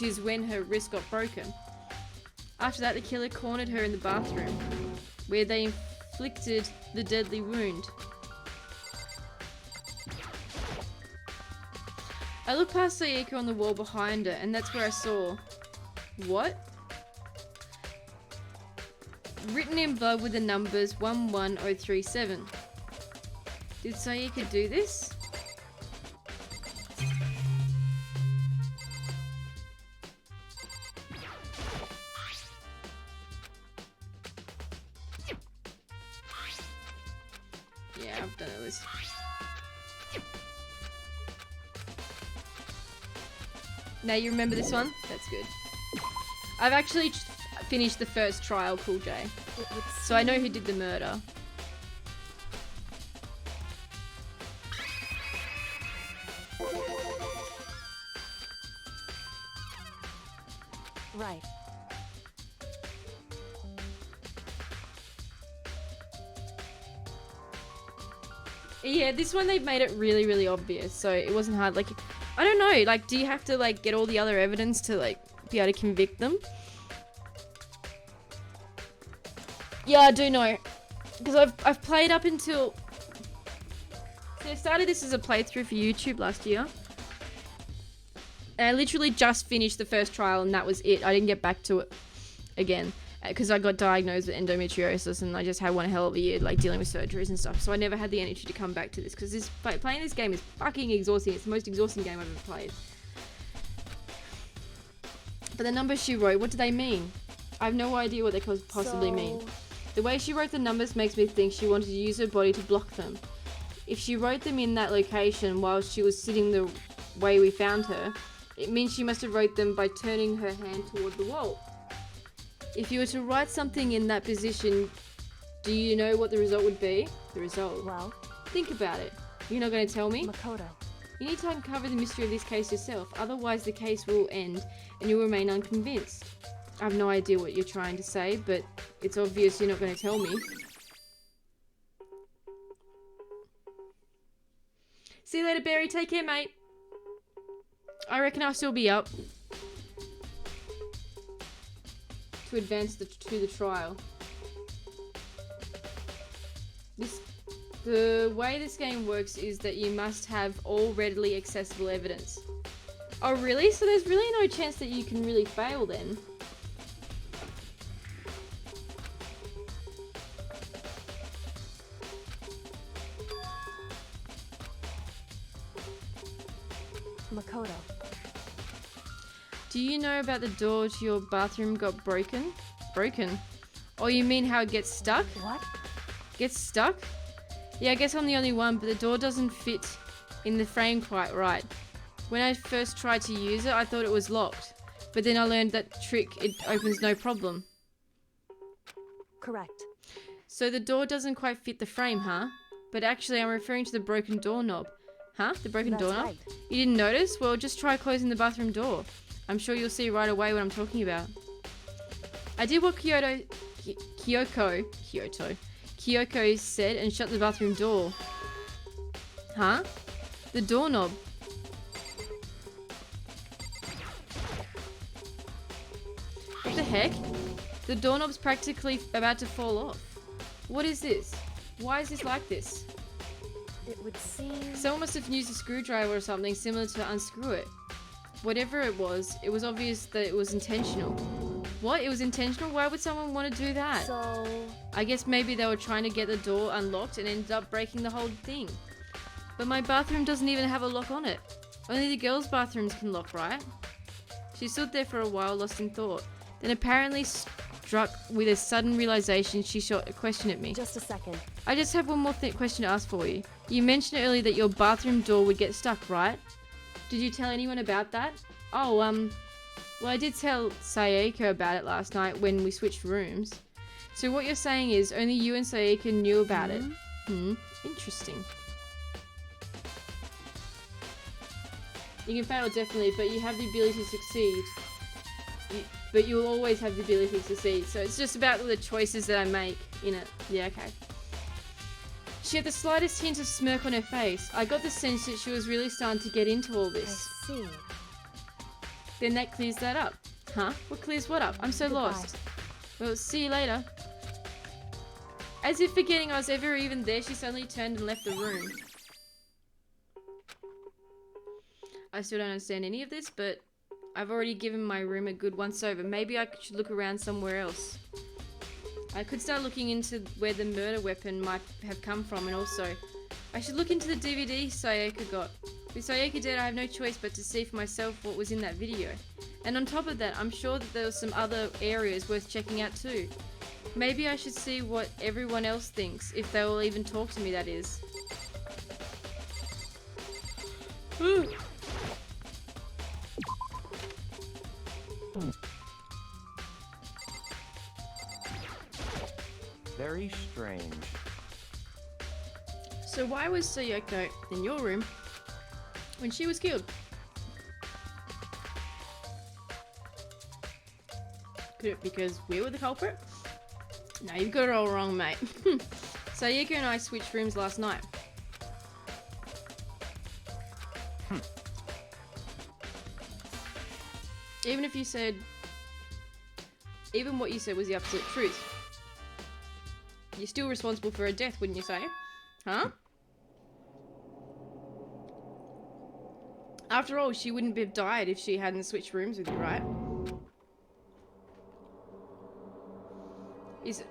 is when her wrist got broken. After that, the killer cornered her in the bathroom, where they inflicted the deadly wound. I looked past Sayaka on the wall behind her, and that's where I saw... What? Written in blood with the numbers 11037. Did Sayaka do this? Yeah, I've done it, Liz. Now you remember this one? That's good. I've actually finished the first trial, Cool J. So I know who did the murder.
right.
Yeah, this one they made it really, really obvious, so it wasn't hard. Like, I don't know, like, do you have to, like, get all the other evidence to, like, be able to convict them? Yeah, I do know. Because I've played up until... So I started this as a playthrough for YouTube last year. And I literally just finished the first trial and that was it. I didn't get back to it again. Because I got diagnosed with endometriosis and I just had one hell of a year, like, dealing with surgeries and stuff. So I never had the energy to come back to this. Because playing this game is fucking exhausting. It's the most exhausting game I've ever played. But the numbers she wrote, what do they mean? I have no idea what they could possibly mean. The way she wrote the numbers makes me think she wanted to use her body to block them. If she wrote them in that location while she was sitting the way we found her, it means she must have wrote them by turning her hand toward the wall. If you were to write something in that position, do you know what the result would be? The result?
Well,
Think about it. You're not going to tell me?
Makoto.
You need to uncover the mystery of this case yourself, otherwise the case will end and you'll remain unconvinced. I have no idea what you're trying to say, but it's obvious you're not going to tell me. See you later, Barry. Take care, mate. I reckon I'll still be up to advance to the trial. The way this game works is that you must have all readily accessible evidence. Oh, really? So there's really no chance that you can really fail then?
Makoto.
Do you know about the door to your bathroom got broken? Broken? Oh, you mean how it gets stuck?
What?
Gets stuck? Yeah, I guess I'm the only one, but the door doesn't fit in the frame quite right. When I first tried to use it, I thought it was locked. But then I learned that trick, it opens no problem.
Correct.
So the door doesn't quite fit the frame, huh? But actually, I'm referring to the broken doorknob. Huh? The broken
That's
doorknob?
right.
You didn't notice? Well, just try closing the bathroom door. I'm sure you'll see right away what I'm talking about. I did what Kyoko said and shut the bathroom door. Huh? The doorknob. What the heck? The doorknob's practically about to fall off. What is this? Why is this like this?
It would seem...
Someone must have used a screwdriver or something similar to unscrew it. Whatever it was obvious that it was intentional. What? It was intentional? Why would someone want to do that?
So...
I guess maybe they were trying to get the door unlocked and ended up breaking the whole thing. But my bathroom doesn't even have a lock on it. Only the girls' bathrooms can lock, right? She stood there for a while, lost in thought. Then apparently struck with a sudden realization, she shot a question at me.
Just a second.
I just have one more question to ask for you. You mentioned earlier that your bathroom door would get stuck, right? Did you tell anyone about that? Oh, well, I did tell Sayaka about it last night when we switched rooms. So what you're saying is only you and Sayaka knew about it? Interesting. You can fail definitely, but you have the ability to succeed. But you'll always have the ability to succeed. So it's just about the choices that I make in it. Yeah, okay. She had the slightest hint of smirk on her face. I got the sense that she was really starting to get into all this.
I see.
Then that clears that up. Huh? What clears what up? I'm so
Goodbye.
lost. Well, see you later. As if forgetting I was ever even there, she suddenly turned and left the room. I still don't understand any of this, but I've already given my room a good once over. Maybe I should look around somewhere else. I could start looking into where the murder weapon might have come from, and also I should look into the DVD Sayaka got. With Sayaka dead, I have no choice but to see for myself what was in that video. And on top of that, I'm sure that there were some other areas worth checking out too. Maybe I should see what everyone else thinks, if they will even talk to me, that is.
Very strange.
So why was Sayaka in your room when she was killed? Could it because we were the culprit? No, you've got it all wrong, mate. Sayaka and I switched rooms last night. Even if you said... Even what you said was the absolute truth. You're still responsible for her death, wouldn't you say? Huh? After all, she wouldn't have died if she hadn't switched rooms with you, right? Is it...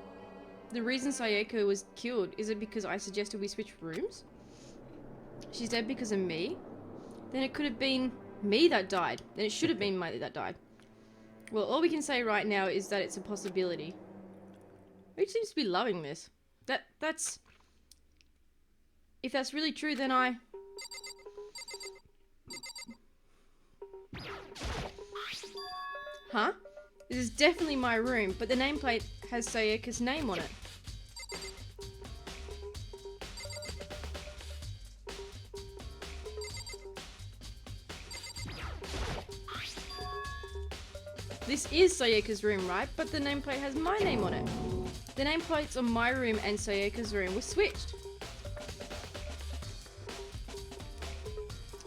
The reason Sayaka was killed, is it because I suggested we switch rooms? She's dead because of me? Then it could have been me that died. Then it should have been me that died. Well, all we can say right now is that it's a possibility. Who seems to be loving this? That's... If that's really true, then I... Huh? This is definitely my room, but the nameplate has Sayaka's name on it. This is Sayaka's room, right? But the nameplate has my name on it. The nameplates on my room and Sayaka's room were switched.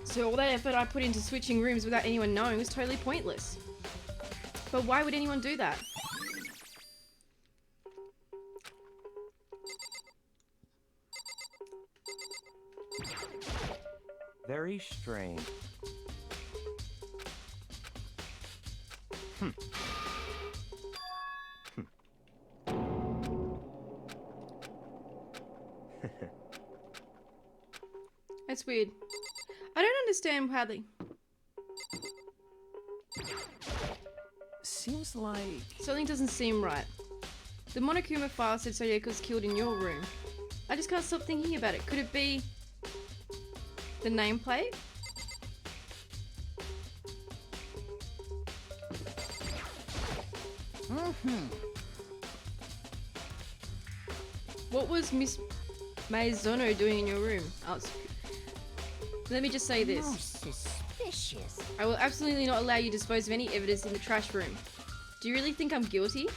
So all that effort I put into switching rooms without anyone knowing was totally pointless. But why would anyone do that?
Very strange.
That's weird. I don't understand how they...
Seems like...
Something doesn't seem right. The Monokuma file said Sayaka was killed in your room. I just can't stop thinking about it. Could it be... the nameplate? What was Miss Maizono doing in your room? Oh, let me just say this.
Most suspicious.
I will absolutely not allow you to dispose of any evidence in the trash room. Do you really think I'm guilty?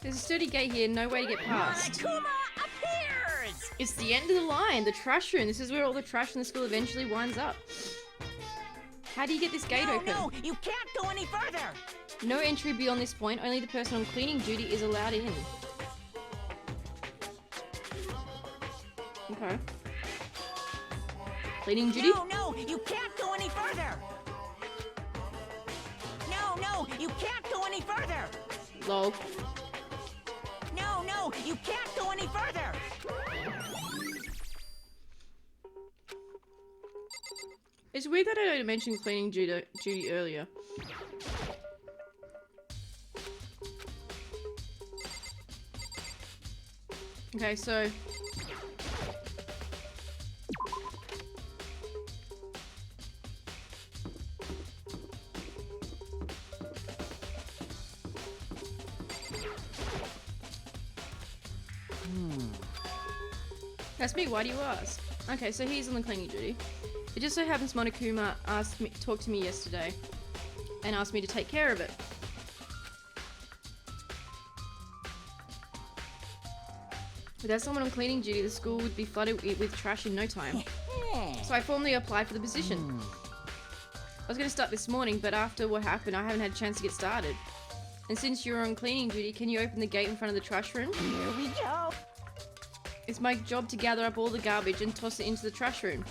There's a sturdy gate here, no way to get past.
Monokuma appears!
It's the end of the line, the trash room. This is where all the trash in the school eventually winds up. How do you get this gate open?
No, you can't go any further!
No entry beyond this point, only the person on cleaning duty is allowed in. Okay. Cleaning duty?
No, you can't go any further! No, you can't go any further!
Lol.
No, you can't go any further!
It's weird that I didn't mention cleaning duty earlier. Okay, so... That's me, why do you ask? Okay, so he's on the cleaning duty. It just so happens Monokuma talked to me yesterday and asked me to take care of it. Without someone on cleaning duty, the school would be flooded with trash in no time. So I formally applied for the position. I was going to start this morning, but after what happened, I haven't had a chance to get started. And since you're on cleaning duty, can you open the gate in front of the trash room?
Here we go!
It's my job to gather up all the garbage and toss it into the trash room.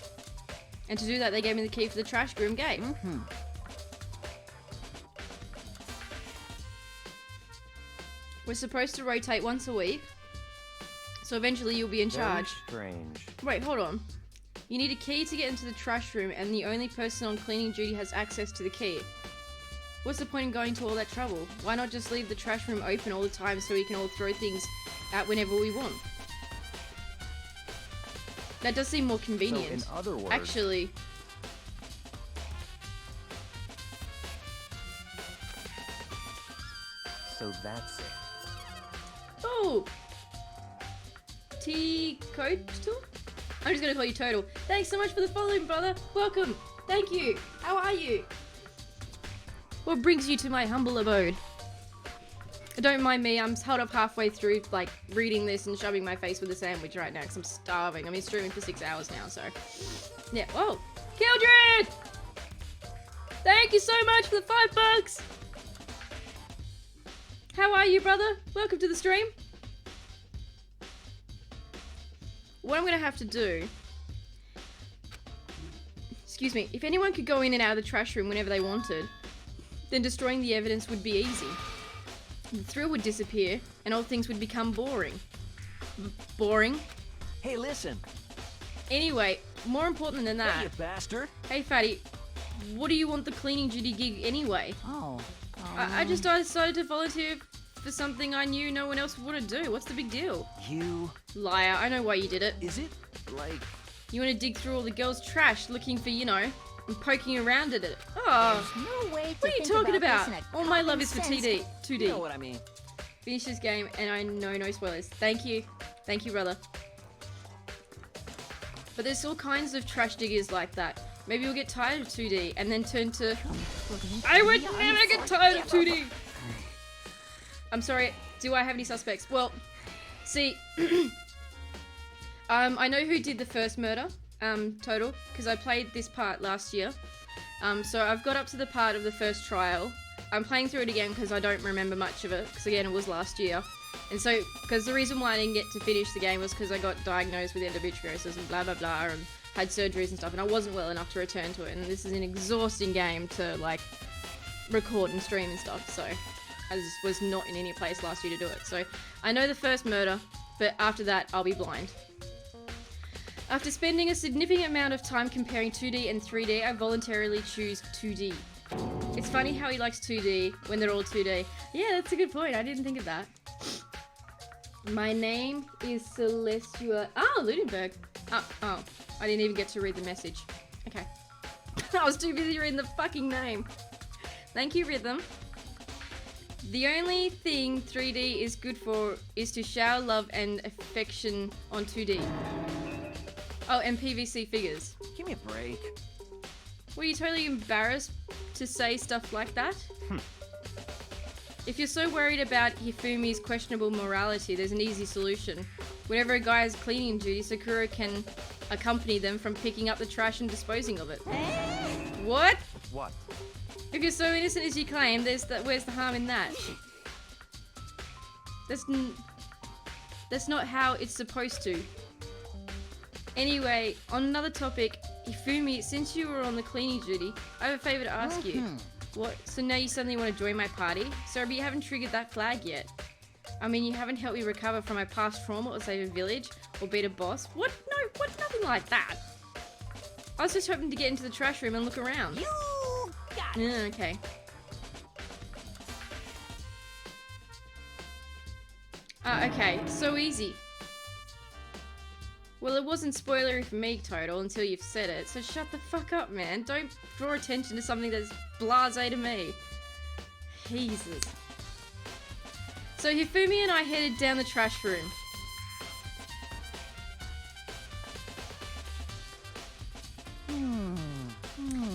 And to do that, they gave me the key for the trash room gate. We're supposed to rotate once a week, so eventually you'll be in charge.
Very strange.
Wait, hold on. You need a key to get into the trash room, and the only person on cleaning duty has access to the key. What's the point in going to all that trouble? Why not just leave the trash room open all the time so we can all throw things out whenever we want? That does seem more convenient.
So in other words,
actually.
So that's it.
Oh! Total? I'm just gonna call you Total. Thanks so much for the following, brother. Welcome. Thank you. How are you? What brings you to my humble abode? Don't mind me, I'm held up halfway through, like, reading this and shoving my face with a sandwich right now because I'm starving. I've been streaming for 6 hours now, so... Yeah, whoa! Kildred! Thank you so much for the $5! How are you, brother? Welcome to the stream. What I'm gonna have to do... Excuse me, if anyone could go in and out of the trash room whenever they wanted, then destroying the evidence would be easy. The thrill would disappear, and all things would become boring. Boring?
Hey, listen.
Anyway, more important than
Hey,
that...
you bastard.
Hey, Fatty, what do you want the cleaning duty gig anyway?
Oh.
I just decided to volunteer for something I knew no one else would want to do. What's the big deal?
You...
Liar, I know why you did it.
Is it, like...
You want to dig through all the girls' trash looking for, you know, and poking around at it. Oh,
There's no way to
what are you
think
talking
about?
about?
This in a
All my love
common
is for
sense.
2D.
You know what I mean.
Finish this game, and I know no spoilers. Thank you. Thank you, brother. But there's all kinds of trash diggers like that. Maybe you'll get tired of 2D, and then turn to... I would never get tired of 2D! I'm sorry, do I have any suspects? Well, see... I know who did the first murder, Total, because I played this part last year. So I've got up to the part of the first trial. I'm playing through it again because I don't remember much of it, because again, it was last year. And so, because the reason why I didn't get to finish the game was because I got diagnosed with endometriosis and blah blah blah, and had surgeries and stuff, and I wasn't well enough to return to it, and this is an exhausting game to, like, record and stream and stuff, so I just was not in any place last year to do it. So, I know the first murder, but after that, I'll be blind. After spending a significant amount of time comparing 2D and 3D, I voluntarily choose 2D. It's funny how he likes 2D when they're all 2D. Yeah, that's a good point. I didn't think of that. My name is Celestia... Oh, Ludenberg. Oh, I didn't even get to read the message. Okay. I was too busy reading the fucking name. Thank you, Rhythm. The only thing 3D is good for is to shower love and affection on 2D. Oh, and PVC figures.
Give me a break.
Were you totally embarrassed to say stuff like that? If you're so worried about Hifumi's questionable morality, there's an easy solution. Whenever a guy has cleaning duty, Sakura can accompany them from picking up the trash and disposing of it. What?
What?
If you're so innocent as you claim, where's the harm in that? That's not how it's supposed to. Anyway, on another topic, Hifumi, since you were on the cleaning duty, I have a favour to ask you. What? So now you suddenly want to join my party? Sorry, but you haven't triggered that flag yet. I mean, you haven't helped me recover from my past trauma or save a village or beat a boss. What? No, what? Nothing like that. I was just hoping to get into the trash room and look around.
You got it.
Yeah, okay. Okay, so easy. Well, it wasn't spoilery for me, Total, until you've said it, so shut the fuck up, man. Don't draw attention to something that's blasé to me. Jesus. So Hifumi and I headed down the trash room.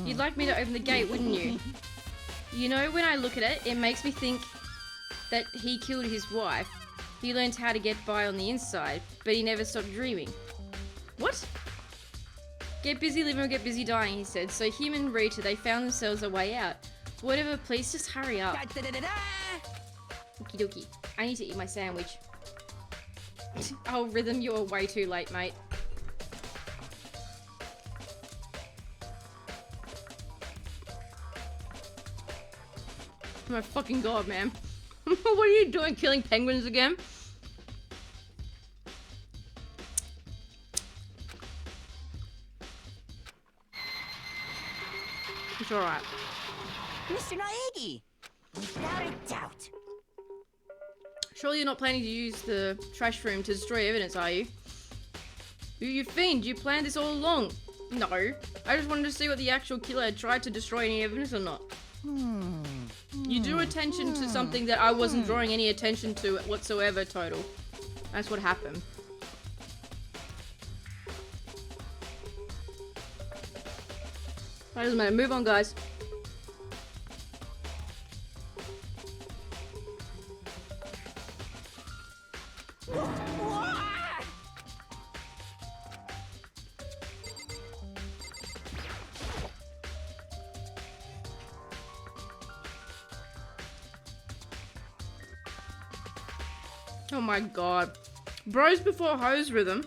You'd like me to open the gate, wouldn't you? You know, when I look at it, it makes me think that he killed his wife. He learned how to get by on the inside, but he never stopped dreaming. What? Get busy living or get busy dying, he said. So him and Rita, they found themselves a way out. Whatever, please just hurry up.
Da-da-da-da-da.
Okie dokie. I need to eat my sandwich. Oh, Rhythm, you are way too late, mate. Oh my fucking god, man. What are you doing, killing penguins again? It's alright.
Mr. Naegi! Without a doubt.
Surely you're not planning to use the trash room to destroy evidence, are you? You fiend, you planned this all along. No, I just wanted to see what the actual killer had tried to destroy any evidence or not. You drew attention to something that I wasn't drawing any attention to whatsoever, Total. That's what happened. That doesn't matter. Move on, guys. Oh my god. Bros before hoes rhythm.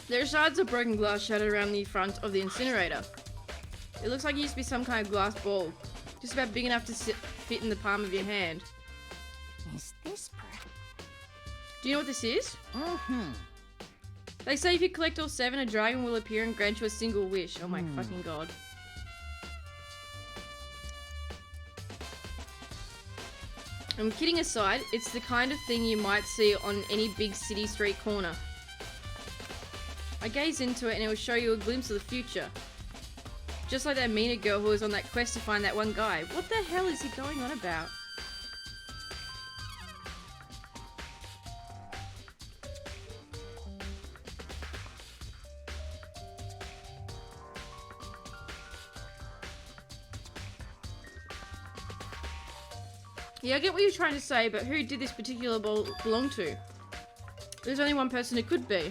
There are shards of broken glass shattered around the front of the incinerator. It looks like it used to be some kind of glass ball. Just about big enough to fit in the palm of your hand.
Is this
Do you know what this is?
Mm-hmm.
They say if you collect all 7, a dragon will appear and grant you a single wish. Oh my fucking god. Kidding aside, it's the kind of thing you might see on any big city street corner. I gaze into it and it will show you a glimpse of the future. Just like that Mina girl who was on that quest to find that one guy. What the hell is he going on about? Yeah, I get what you're trying to say, but who did this particular ball belong to? There's only one person it could be.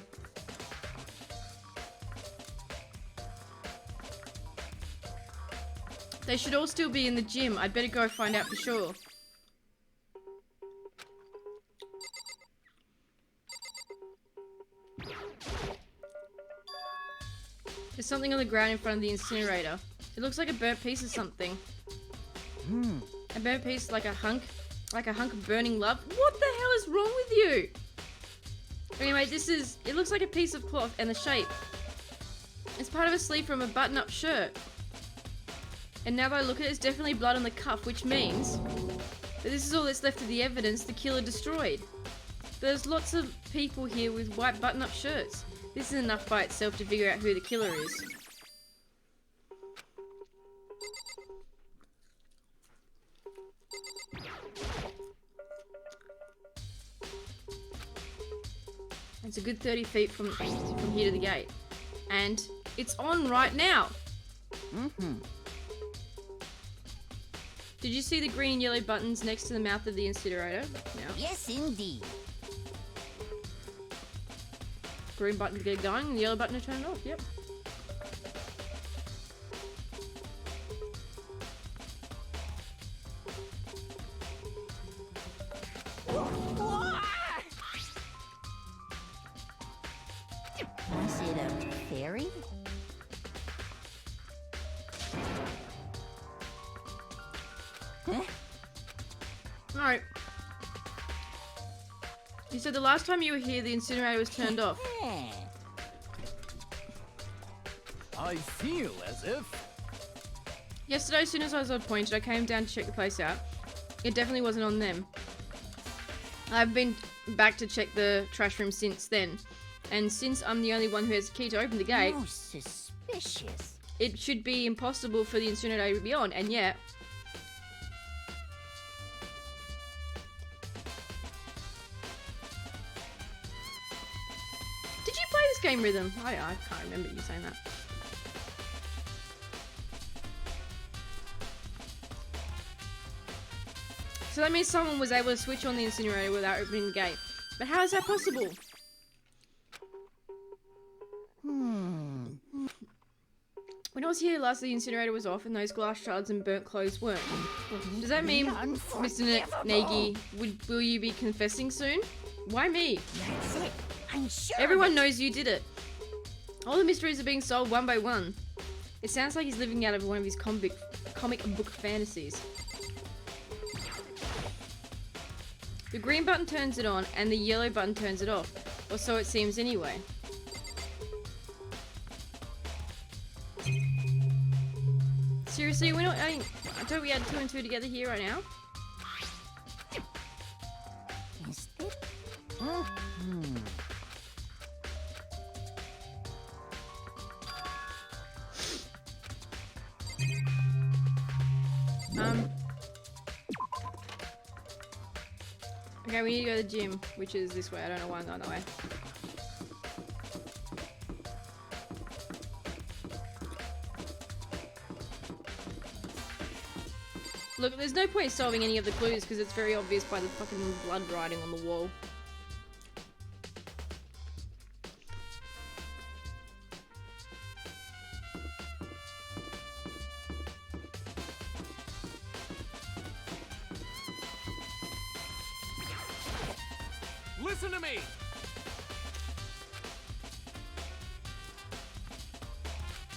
They should all still be in the gym. I'd better go find out for sure. There's something on the ground in front of the incinerator. It looks like a burnt piece of something. A burnt piece like a hunk of burning love. What the hell is wrong with you? Anyway, it looks like a piece of cloth and the shape. It's part of a sleeve from a button-up shirt. And now that I look at it, it's definitely blood on the cuff, which means that this is all that's left of the evidence the killer destroyed. There's lots of people here with white button-up shirts. This is enough by itself to figure out who the killer is. It's a good 30 feet from here to the gate. And it's on right now. Did you see the green and yellow buttons next to the mouth of the incinerator? Now.
Yes, indeed.
Green button to get it going, and the yellow button to turn it off. Yep.
Is it a fairy?
Alright. You said the last time you were here, the incinerator was turned off.
I feel as if...
Yesterday, as soon as I was appointed, I came down to check the place out. It definitely wasn't on them. I've been back to check the trash room since then. And since I'm the only one who has a key to open the gate...
Most suspicious.
It should be impossible for the incinerator to be on, and yet... Did you play this game, Rhythm? I can't remember you saying that. So that means someone was able to switch on the incinerator without opening the gate. But how is that possible? When I was here last, the incinerator was off and those glass shards and burnt clothes weren't. Does that mean, Mr. Nagy, will you be confessing soon? Why me?
That's it. I'm sure.
Everyone knows you did it. All the mysteries are being solved one by one. It sounds like he's living out of one of his comic book fantasies. The green button turns it on and the yellow button turns it off. Or so it seems anyway. Seriously, we're not... don't we add 2 and 2 together here right now?
Is it?
Okay, we need to go to the gym, which is this way. I don't know why I'm going that way. Look, there's no point solving any of the clues because it's very obvious by the fucking blood writing on the wall.
Listen to me!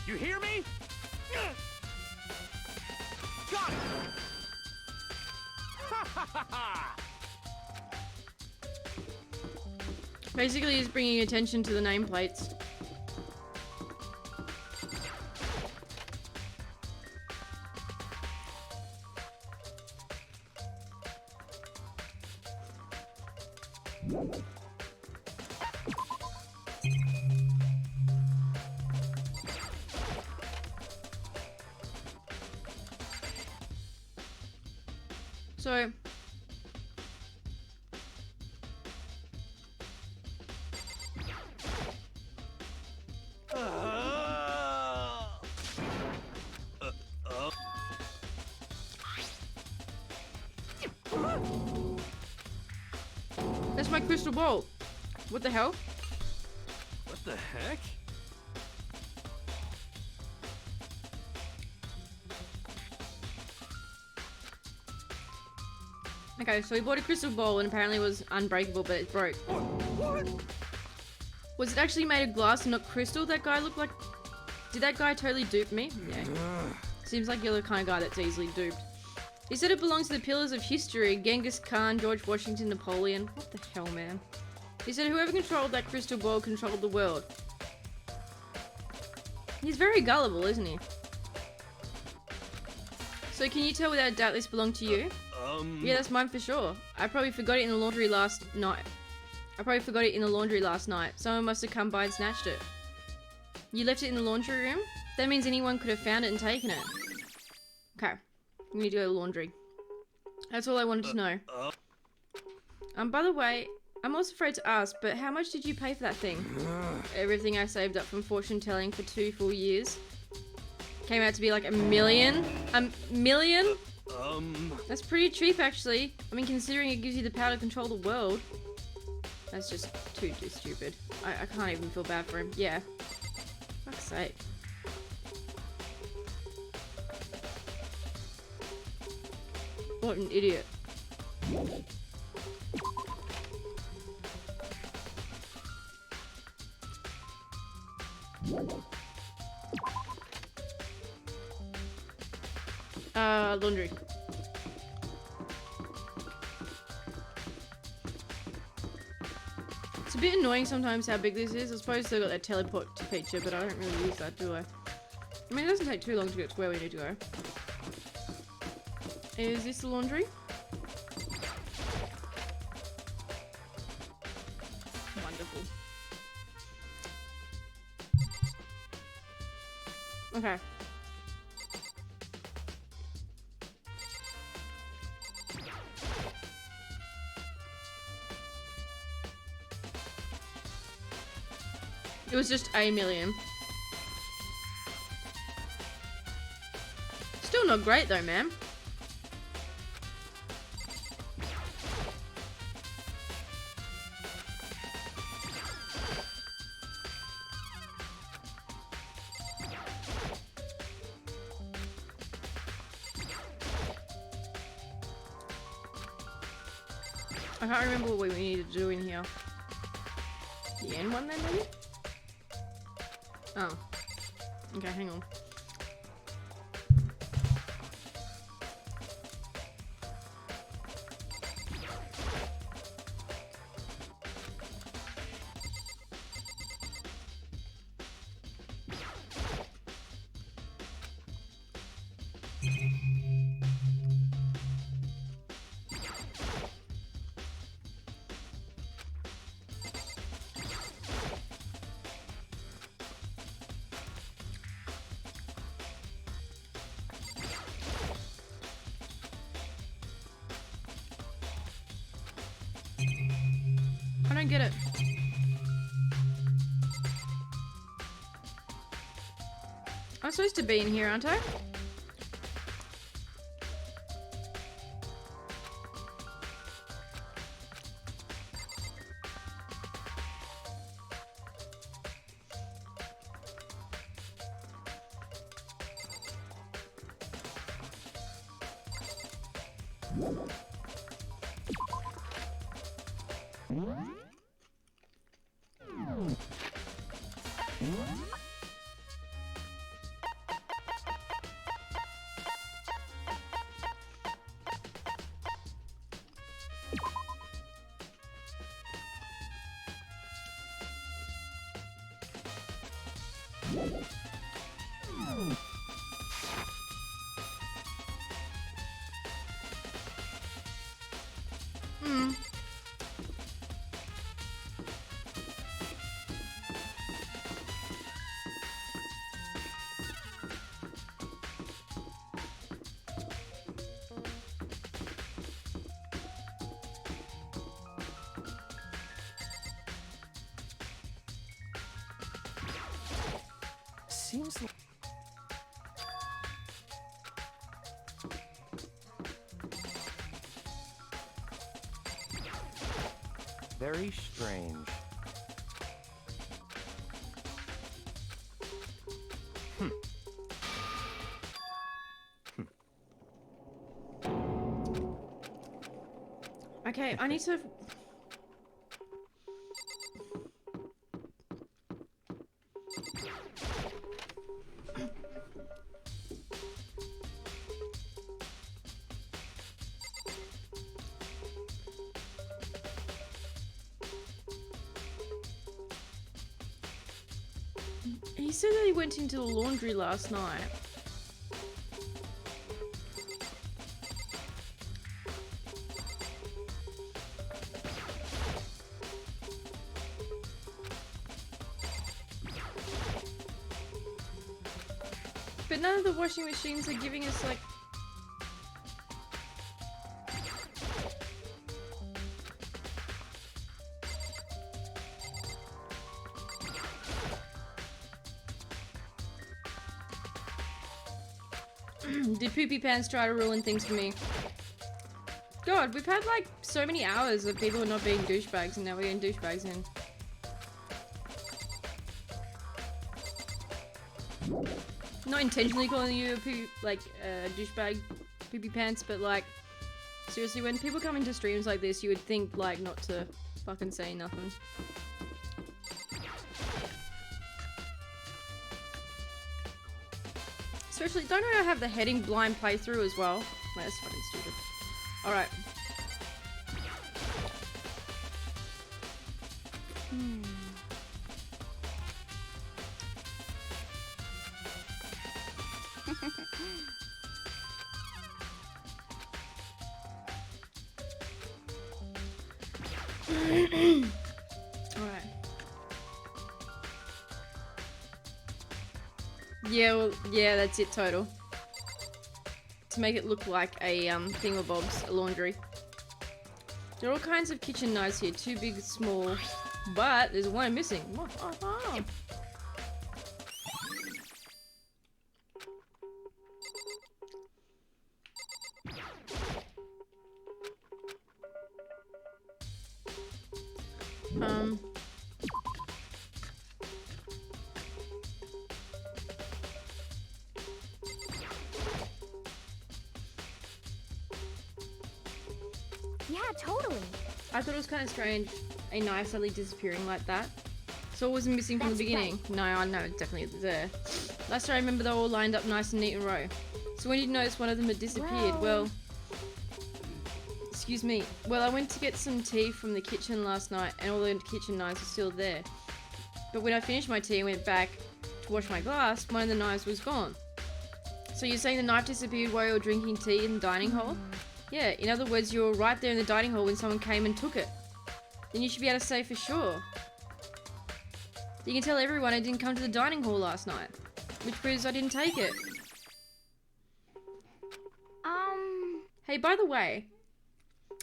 You hear me? Got it! Ha ha ha ha!
Basically, he's bringing attention to the nameplates. So, that's my crystal ball. What the hell?
What the heck?
Okay, so he bought a crystal ball and apparently it was unbreakable, but it broke.
What?
Was it actually made of glass and not crystal? That guy looked like... Did that guy totally dupe me? Yeah. Seems like you're the kind of guy that's easily duped. He said it belongs to the pillars of history. Genghis Khan, George Washington, Napoleon. What the hell, man? He said whoever controlled that crystal ball controlled the world. He's very gullible, isn't he? So can you tell without a doubt this belonged to you? Yeah, that's mine for sure. I probably forgot it in the laundry last night. Someone must have come by and snatched it. You left it in the laundry room? That means anyone could have found it and taken it. Okay. We need to go to laundry. That's all I wanted to know. By the way, I'm also afraid to ask, but how much did you pay for that thing? Everything I saved up from fortune telling for 2 full years. Came out to be like $1 million? $1 million? That's pretty cheap, actually. I mean, considering it gives you the power to control the world. That's just too stupid. I can't even feel bad for him. Yeah. Fuck's sake. What an idiot. Laundry. It's a bit annoying sometimes how big this is. I suppose they've got that teleport feature, but I don't really use that, do I? I mean, it doesn't take too long to get to where we need to go. Is this the laundry? Wonderful. Okay. It was just $1 million. Still not great though, man. I can't remember what we needed to do in here. The end one then, maybe? Oh. Okay, hang on. I don't get it. I'm supposed to be in here, aren't I?
Seems like... Very strange.
Okay, I need to... He said that he went into the laundry last night. But none of the washing machines are giving us like... Did Poopy Pants try to ruin things for me? God, we've had like so many hours of people not being douchebags and now we're getting douchebags in. Not intentionally calling you a douchebag Poopy Pants, but like, seriously, when people come into streams like this, you would think like not to fucking say nothing. Especially, don't I have the heading blind playthrough as well? Wait, that's fucking stupid. Alright. Alright. Yeah, well, yeah, that's it total. To make it look like a thingamabobs, a laundry. There are all kinds of kitchen knives here, too big, small, but there's one missing.
Yeah, totally.
I thought it was kind of strange, a knife suddenly disappearing like that. So it wasn't missing from the beginning. No, I know, it's definitely there. Last time I remember they were all lined up nice and neat in a row. So when you notice one of them had disappeared, well... Excuse me. Well, I went to get some tea from the kitchen last night and all the kitchen knives were still there. But when I finished my tea and went back to wash my glass, one of the knives was gone. So you're saying the knife disappeared while you were drinking tea in the dining hall? Yeah, in other words, you were right there in the dining hall when someone came and took it. Then you should be able to say for sure. You can tell everyone I didn't come to the dining hall last night. Which proves I didn't take it. Hey, by the way,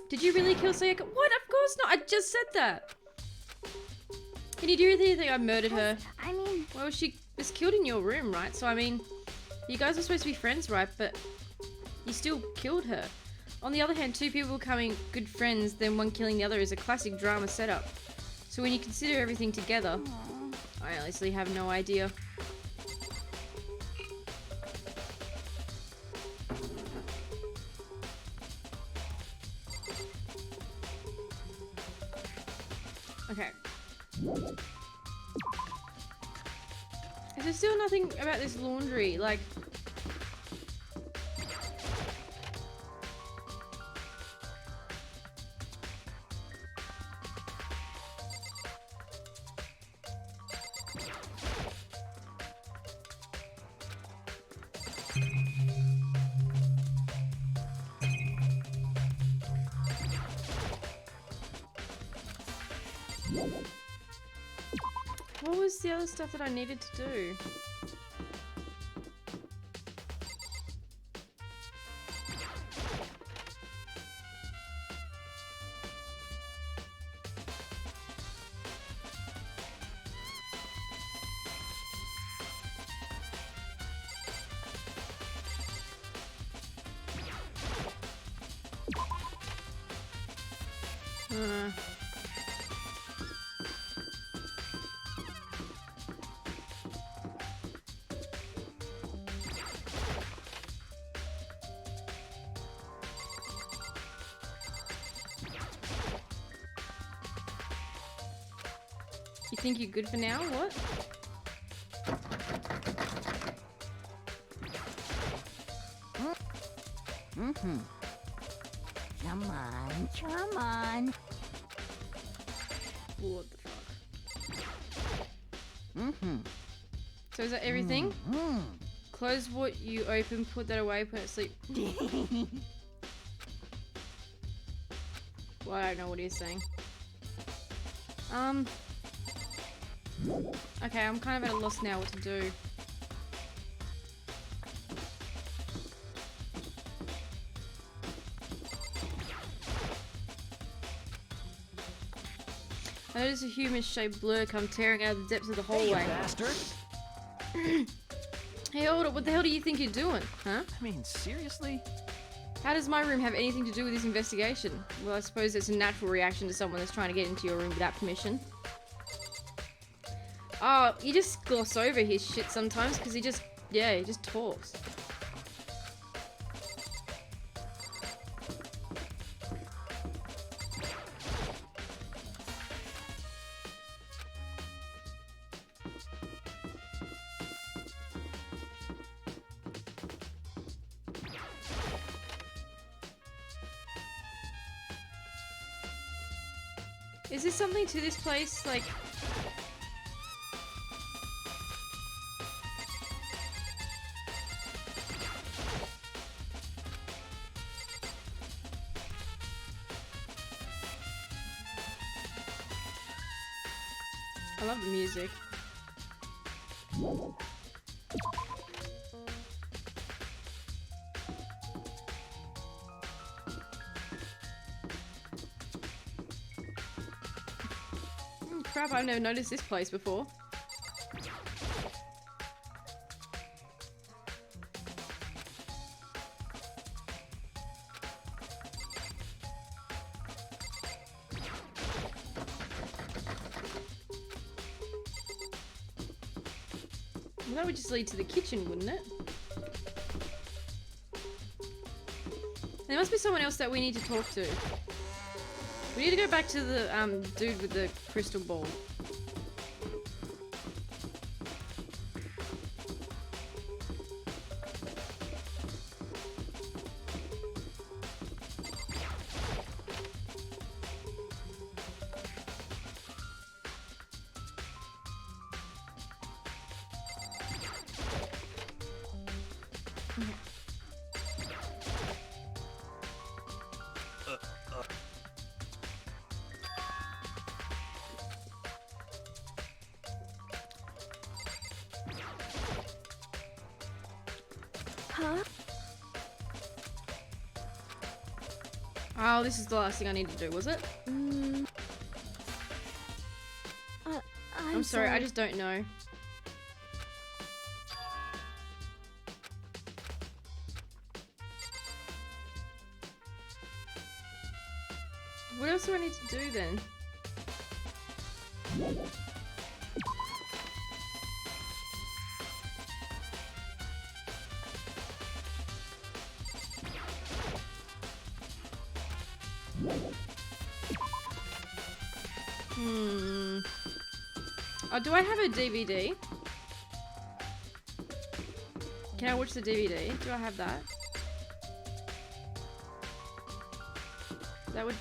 did you really kill Sayaka? What? Of course not! I just said that! Can you really think I murdered her?
I mean...
Well, she was killed in your room, right? So, I mean, you guys are supposed to be friends, right? But you still killed her. On the other hand, two people becoming good friends, then one killing the other is a classic drama setup. So when you consider everything together, I honestly have no idea. Okay. Is there still nothing about this laundry? Like... What was the other stuff that I needed to do? You think you're good for now? What?
Mm-hmm. Come on, come on.
What the fuck?
Mm-hmm.
So is that everything?
Mm-hmm.
Close what you open, put that away, put it to sleep. Well, I don't know what he's saying. Okay, I'm kind of at a loss now what to do. I notice a human-shaped blur come tearing out of the depths of the
Hey, you
hallway.
bastard!
Hey, hold up, what the hell do you think you're doing? Huh?
I mean, seriously?
How does my room have anything to do with this investigation? Well, I suppose it's a natural reaction to someone that's trying to get into your room without permission. Oh, you just gloss over his shit sometimes because he just talks. Is there something to this place, like... I love the music. Crap, I've never noticed this place before. Well, that would just lead to the kitchen, wouldn't it? There must be someone else that we need to talk to. We need to go back to the dude with the crystal ball.
Huh?
Oh, this is the last thing I need to do, was it?
I'm
sorry, I just don't know. What else do I need to do then? Oh, do I have a DVD? Can I watch the DVD? Do I have that? That would...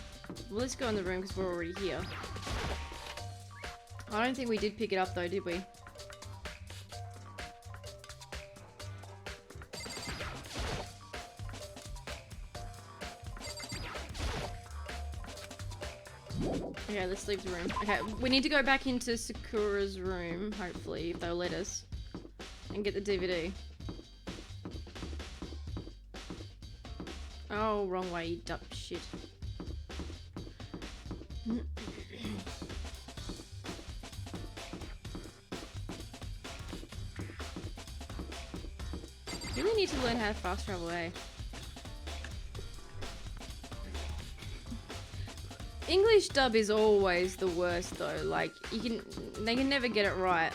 Well, let's go in the room because we're already here. I don't think we did pick it up though, did we? Okay, let's leave the room. Okay, we need to go back into Sakura's room, hopefully, if they'll let us. And get the DVD. Oh, wrong way, you dumb shit. Really need to learn how to fast travel, eh? English dub is always the worst though, like, they can never get it right.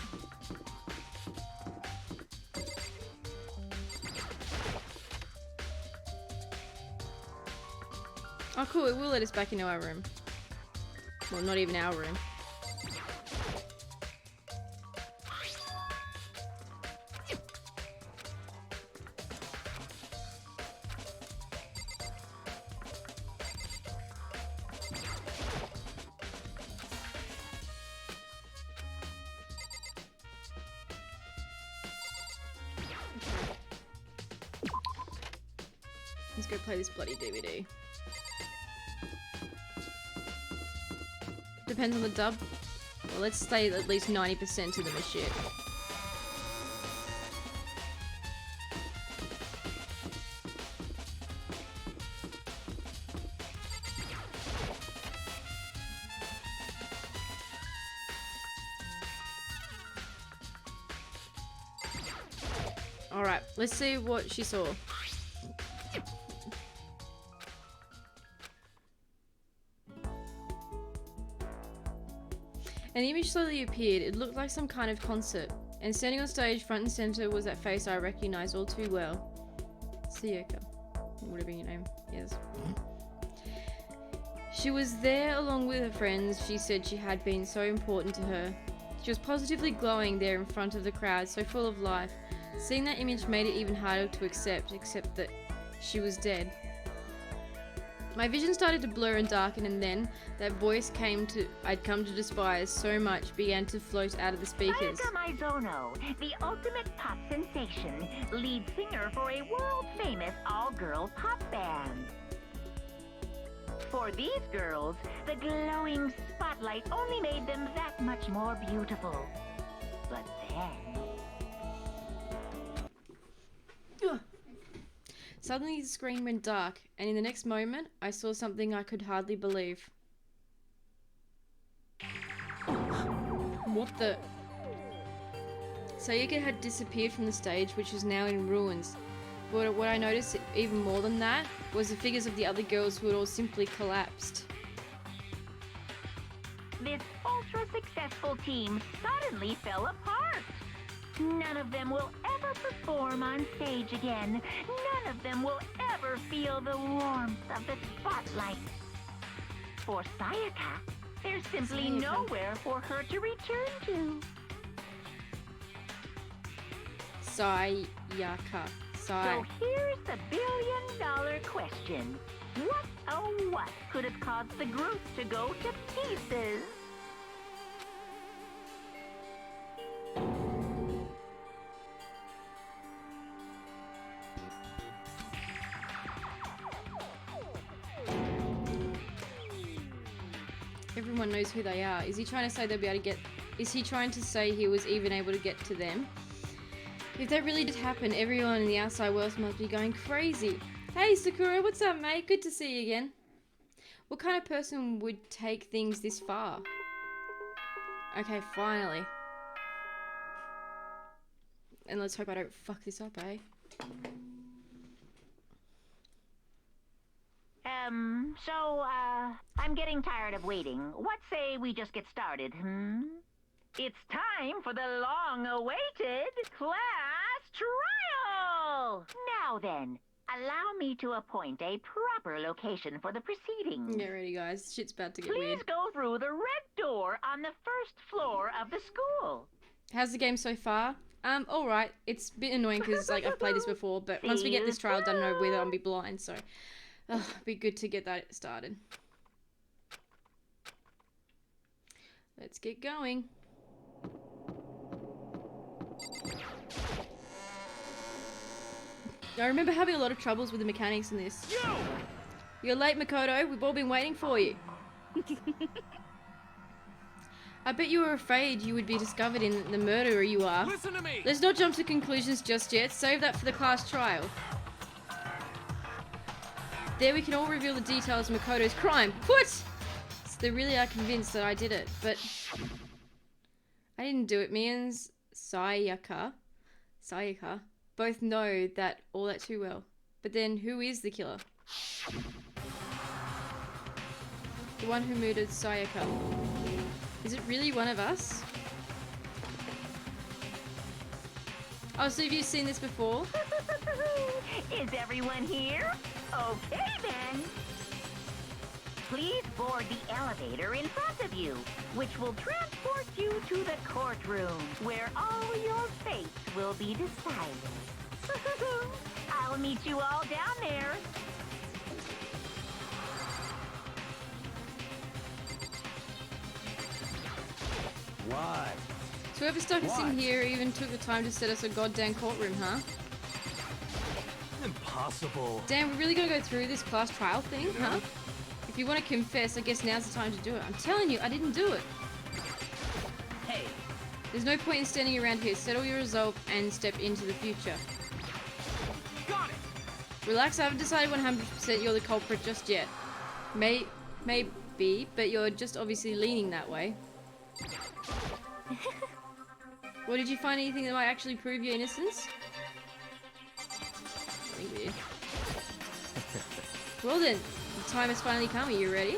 Oh cool, it will let us back into our room. Well, not even our room. Let's go play this bloody DVD. Depends on the dub. Well, let's say at least 90% of them are shit. Alright, let's see what she saw. An image slowly appeared. It looked like some kind of concert. And standing on stage, front and center, was that face I recognized all too well. Sayaka. Whatever your name is. She was there along with her friends. She said she had been so important to her. She was positively glowing there in front of the crowd, so full of life. Seeing that image made it even harder to accept that she was dead. My vision started to blur and darken, and then that voice I'd come to despise so much began to float out of the speakers.
Sayaka Mizono, the ultimate pop sensation, lead singer for a world-famous all-girl pop band. For these girls, the glowing spotlight only made them that much more beautiful. But then...
Ugh. Suddenly the screen went dark, and in the next moment, I saw something I could hardly believe. What the... Sayaka had disappeared from the stage, which was now in ruins. But what I noticed even more than that was the figures of the other girls who had all simply collapsed.
This ultra-successful team suddenly fell apart. None of them will ever perform on stage again. None of them will ever feel the warmth of the spotlight. For Sayaka, there's simply nowhere for her to return to.
Sayaka.
So here's the billion-dollar question. What, oh what, could have caused the group to go to pieces?
Everyone knows who they are. Is he trying to say they'll be able to get... Is he trying to say he was even able to get to them? If that really did happen, everyone in the outside world must be going crazy. Hey Sakura, what's up mate? Good to see you again. What kind of person would take things this far? Okay, finally. And let's hope I don't fuck this up, eh?
I'm getting tired of waiting. What say we just get started, It's time for the long-awaited class trial! Now then, allow me to appoint a proper location for the proceedings.
Get ready, guys. Shit's about to get
Please
weird.
go through the red door on the first floor of the school.
How's the game so far? Alright. It's a bit annoying because, like, I've played this before, but once we get this trial done, I know whether I'll be blind, so... it'd be good to get that started. Let's get going. I remember having a lot of troubles with the mechanics in this. You're late, Makoto. We've all been waiting for you. I bet you were afraid you would be discovered in the murderer you are.
Listen to me!
Let's not jump to conclusions just yet. Save that for the class trial. There we can all reveal the details of Makoto's crime. What? So they really are convinced that I did it, but... I didn't do it. Me and Sayaka both know that all that too well. But then, who is the killer? The one who murdered Sayaka. Is it really one of us? Oh, so have you seen this before?
Is everyone here? Okay, then. Please board the elevator in front of you, which will transport you to the courtroom, where all your fates will be decided. I'll meet you all down there.
What?
So whoever stuck us in here even took the time to set us a goddamn courtroom, huh?
Impossible.
Damn, we're really gonna go through this class trial thing, huh? If you want to confess, I guess now's the time to do it. I'm telling you, I didn't do it.
Hey.
There's no point in standing around here. Settle your resolve and step into the future.
Got it!
Relax, I haven't decided 100% you're the culprit just yet. Maybe, but you're just obviously leaning that way. Well, did you find anything that might actually prove your innocence? Maybe. Well then, the time has finally come. Are you ready?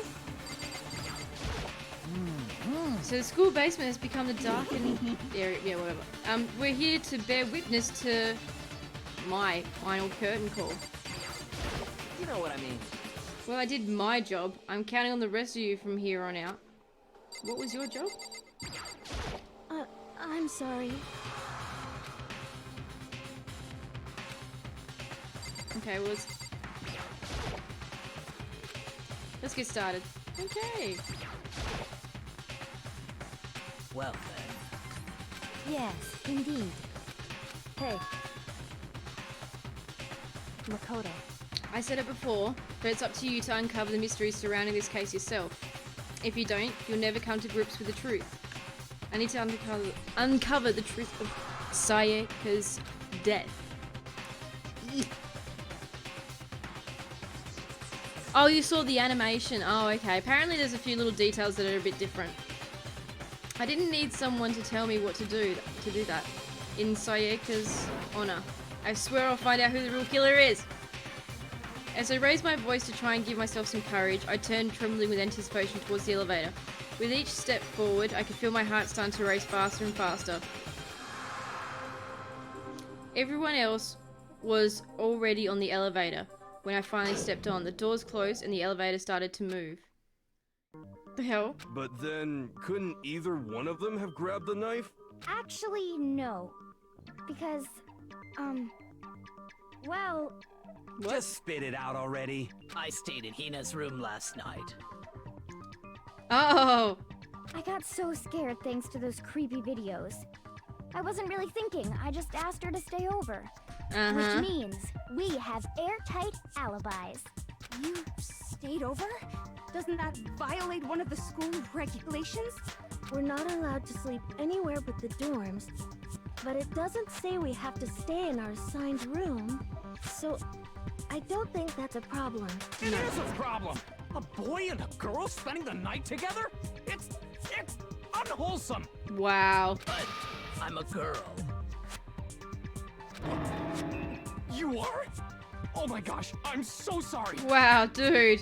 So the school basement has become the darkened area. Yeah, whatever. We're here to bear witness to my final curtain call.
You know what I mean.
Well, I did my job. I'm counting on the rest of you from here on out. What was your job?
I'm sorry.
Okay, well, let's get started. Okay.
Well then.
Yes, indeed. Hey. Makoto.
I said it before, but it's up to you to uncover the mysteries surrounding this case yourself. If you don't, you'll never come to grips with the truth. I need to uncover the truth of Sayaka's death. Oh, you saw the animation. Oh, okay. Apparently there's a few little details that are a bit different. I didn't need someone to tell me what to do that. In Sayaka's honor. I swear I'll find out who the real killer is. As I raised my voice to try and give myself some courage, I turned trembling with anticipation towards the elevator. With each step forward, I could feel my heart starting to race faster and faster. Everyone else was already on the elevator. When I finally stepped on, the doors closed and the elevator started to move. The hell?
But then, couldn't either one of them have grabbed the knife?
Actually, no. Because, well...
What?
Just spit it out already.
I stayed in Hina's room last night.
Oh!
I got so scared thanks to those creepy videos. I wasn't really thinking, I just asked her to stay over. Which means we have airtight alibis.
You stayed over? Doesn't that violate one of the school regulations?
We're not allowed to sleep anywhere but the dorms, but it doesn't say we have to stay in our assigned room, so I don't think that's a problem.
It is a problem! A boy and a girl spending the night together? It's unwholesome!
Wow.
But I'm a girl.
You are? Oh my gosh, I'm so sorry!
Wow, dude.